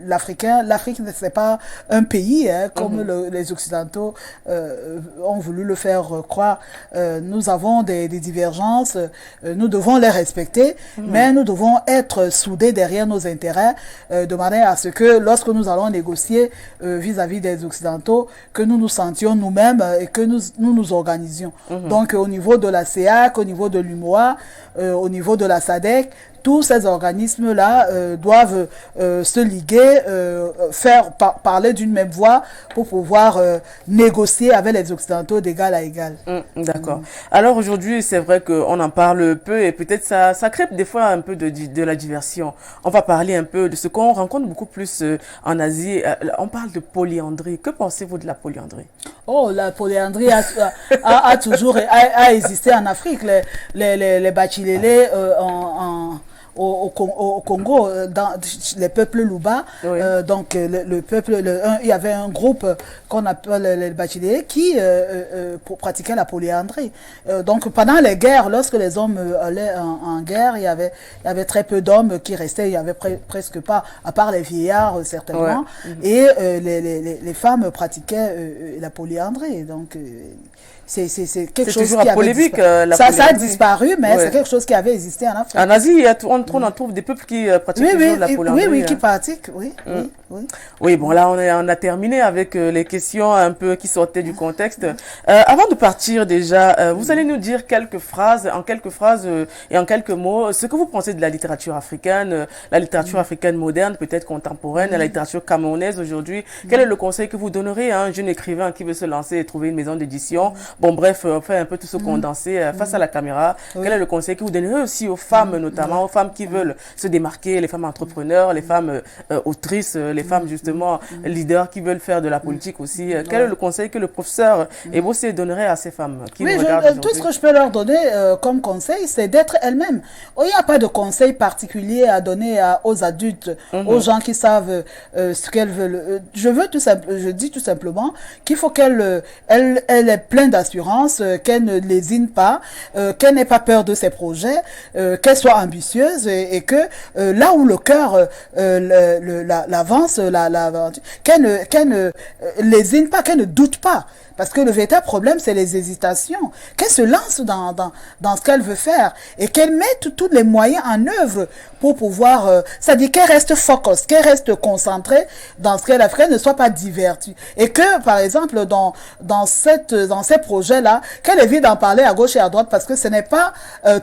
l'Afrique c'est pas un pays, hein, comme les Occidentaux ont voulu le faire croire. Nous avons des divergences, nous devons les respecter, mais nous devons être soudés derrière nos intérêts, de manière à ce que lorsque nous allons négocier vis-à-vis des Occidentaux, que nous nous sentions nous-mêmes et que nous organisions. Donc, au niveau de la CEAC, au niveau de l'UMOA, au niveau de la SADC, tous ces organismes-là doivent se liguer, parler d'une même voix pour pouvoir négocier avec les Occidentaux d'égal à égal. D'accord. Alors aujourd'hui, c'est vrai qu'on en parle peu et peut-être ça crée des fois un peu de la diversion. On va parler un peu de ce qu'on rencontre beaucoup plus en Asie. On parle de polyandrie. Que pensez-vous de la polyandrie? Oh, la polyandrie a toujours existé en Afrique. Les Bachilélé au Congo, dans les peuples Luba, oui. Donc le peuple, il y avait un groupe qu'on appelle les Bachilélé qui pratiquait la polyandrie. Donc pendant les guerres, lorsque les hommes allaient en guerre, il y avait très peu d'hommes qui restaient, il y avait presque pas, à part les vieillards certainement, ouais. Et les femmes pratiquaient la polyandrie. Donc c'est quelque chose qui avait disparu. Ça a disparu, mais ouais. C'est quelque chose qui avait existé en Afrique. En Asie, on trouve des peuples qui pratiquent toujours la polyandrie. Oui, qui pratiquent, oui. Oui, bon, là, on a terminé avec les questions un peu qui sortaient du contexte. Avant de partir déjà, vous allez nous dire en quelques phrases et en quelques mots, ce que vous pensez de la littérature africaine, la littérature africaine moderne, peut-être contemporaine, la littérature camerounaise aujourd'hui. Quel est le conseil que vous donnerez à un jeune écrivain qui veut se lancer et trouver une maison d'édition? Bon, bref, on fait un peu tout ce condensé face à la caméra. Quel est le conseil que vous donnerez aussi aux femmes, notamment aux femmes qui veulent se démarquer, les femmes entrepreneurs, les femmes autrices, les femmes justement leaders qui veulent faire de la politique aussi. Quel est le conseil que le professeur Ebossé donnerait à ces femmes qui nous regardent tout ce que je peux leur donner comme conseil, c'est d'être elles-mêmes. Il n'y a pas de conseil particulier à donner aux adultes, aux gens qui savent ce qu'elles veulent. Je dis tout simplement qu'il faut qu'elle ait plein d'assurance, qu'elle ne lésine pas, qu'elle n'ait pas peur de ses projets, qu'elle soit ambitieuse et que là où le cœur l'avance, qu'elle ne lésine pas, qu'elle ne doute pas. Parce que le véritable problème, c'est les hésitations. Qu'elle se lance dans ce qu'elle veut faire et qu'elle mette tous les moyens en œuvre pour pouvoir... c'est-à-dire qu'elle reste focus, qu'elle reste concentrée dans ce qu'elle a fait, qu'elle ne soit pas divertie. Et que, par exemple, dans ces projets-là, qu'elle évite d'en parler à gauche et à droite parce que ce n'est pas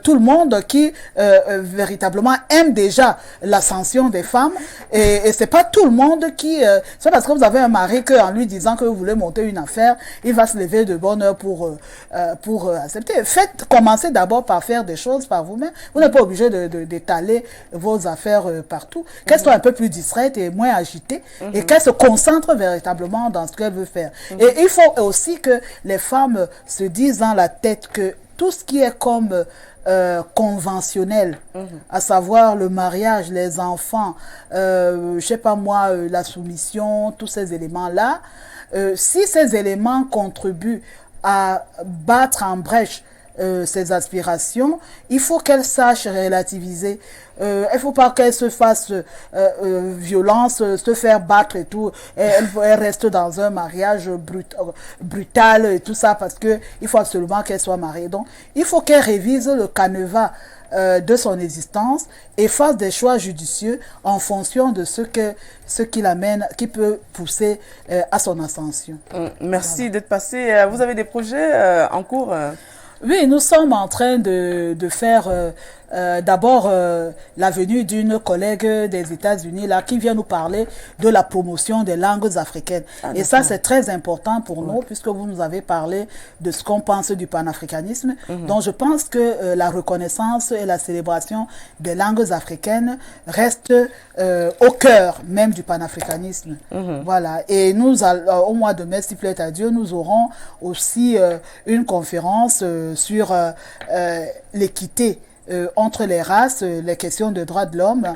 tout le monde qui véritablement aime déjà l'ascension des femmes. Et c'est pas tout le monde qui... c'est parce que vous avez un mari qu'en lui disant que vous voulez monter une affaire, il va se lever de bonne heure pour accepter. Commencez d'abord par faire des choses par vous-même. Vous n'êtes pas obligé d'étaler vos affaires partout. Qu'elle soit un peu plus distraite et moins agitée et qu'elle se concentre véritablement dans ce qu'elle veut faire. Et il faut aussi que les femmes se disent dans la tête que tout ce qui est comme conventionnel, à savoir le mariage, les enfants, je sais pas moi, la soumission, tous ces éléments-là, si ces éléments contribuent à battre en brèche ses aspirations, il faut qu'elle sache relativiser. Il faut pas qu'elle se fasse violence, se faire battre et tout. Elle reste dans un mariage brutal et tout ça parce que il faut absolument qu'elle soit mariée. Donc, il faut qu'elle révise le canevas de son existence et fasse des choix judicieux en fonction de ce qui l'amène, qui peut pousser à son ascension. Merci d'être passé. Vous avez des projets en cours? Oui, nous sommes en train de faire d'abord la venue d'une collègue des États-Unis là qui vient nous parler de la promotion des langues africaines. Et ça, c'est très important pour nous puisque vous nous avez parlé de ce qu'on pense du panafricanisme. Donc, je pense que la reconnaissance et la célébration des langues africaines restent au cœur même du panafricanisme. Voilà. Et nous, au mois de mai, si plaît à Dieu, nous aurons aussi une conférence sur l'équité entre les races, les questions de droits de l'homme,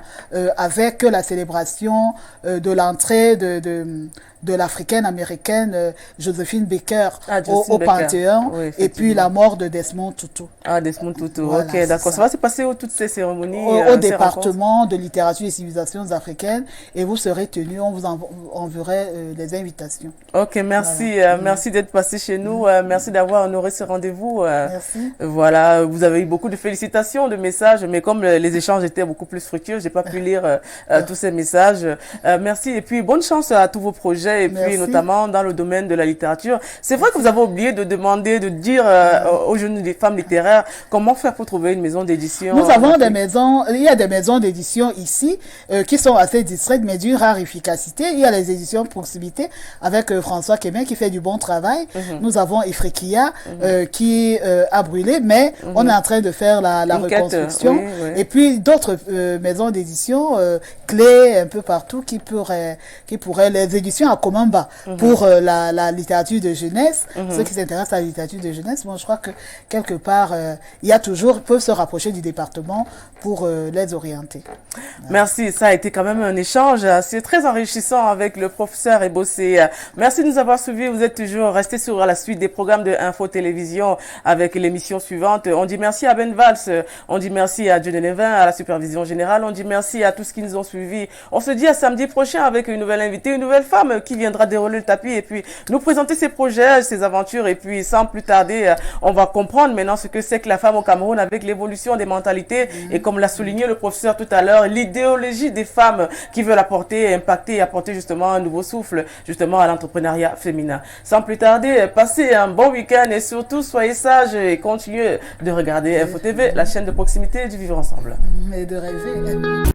avec la célébration de l'entrée de l'africaine-américaine Josephine Baker au Panthéon, oui, et puis la mort de Desmond Tutu. Ah, Desmond Tutu, voilà, ok, d'accord. Ça va se passer toutes ces cérémonies au département de littérature et civilisations africaines, et vous serez tenus, on vous enverrait les invitations. Ok, merci, voilà. Merci d'être passé chez nous, merci d'avoir honoré ce rendez-vous. Merci. Voilà, vous avez eu beaucoup de félicitations, de messages, mais comme les échanges étaient beaucoup plus fructueux, j'ai pas pu lire tous ces messages. Merci, et puis bonne chance à tous vos projets. Et puis merci. Notamment dans le domaine de la littérature. C'est vrai que vous avez oublié de demander, de dire aux jeunes des femmes littéraires comment faire pour trouver une maison d'édition. Nous avons des maisons, il y a des maisons d'édition ici qui sont assez distraites mais d'une rare efficacité. Il y a les éditions Proximité avec François Kémen qui fait du bon travail. Nous avons Ifrikia qui a brûlé, mais on est en train de faire la reconstruction. Oui, oui. Et puis d'autres maisons d'édition clés un peu partout qui pourraient les éditions à Komamba pour la littérature de jeunesse. Ceux qui s'intéressent à la littérature de jeunesse, moi je crois que quelque part il y a toujours, peuvent se rapprocher du département pour les orienter. Voilà. Merci, ça a été quand même un échange c'est très enrichissant avec le professeur Ebossé. Merci de nous avoir suivis. Vous êtes toujours restés sur la suite des programmes de Info Télévision avec l'émission suivante. On dit merci à Ben Valls, on dit merci à Johnny Levin, à la supervision générale, on dit merci à tous ceux qui nous ont suivis. On se dit à samedi prochain avec une nouvelle invitée, une nouvelle femme qui viendra dérouler le tapis et puis nous présenter ses projets, ses aventures, et puis sans plus tarder, on va comprendre maintenant ce que c'est que la femme au Cameroun avec l'évolution des mentalités et comme l'a souligné le professeur tout à l'heure, l'idéologie des femmes qui veulent apporter, impacter et apporter justement un nouveau souffle justement à l'entrepreneuriat féminin. Sans plus tarder, passez un bon week-end et surtout soyez sages et continuez de regarder Info TV, la chaîne de proximité du vivre ensemble. Et de rêver.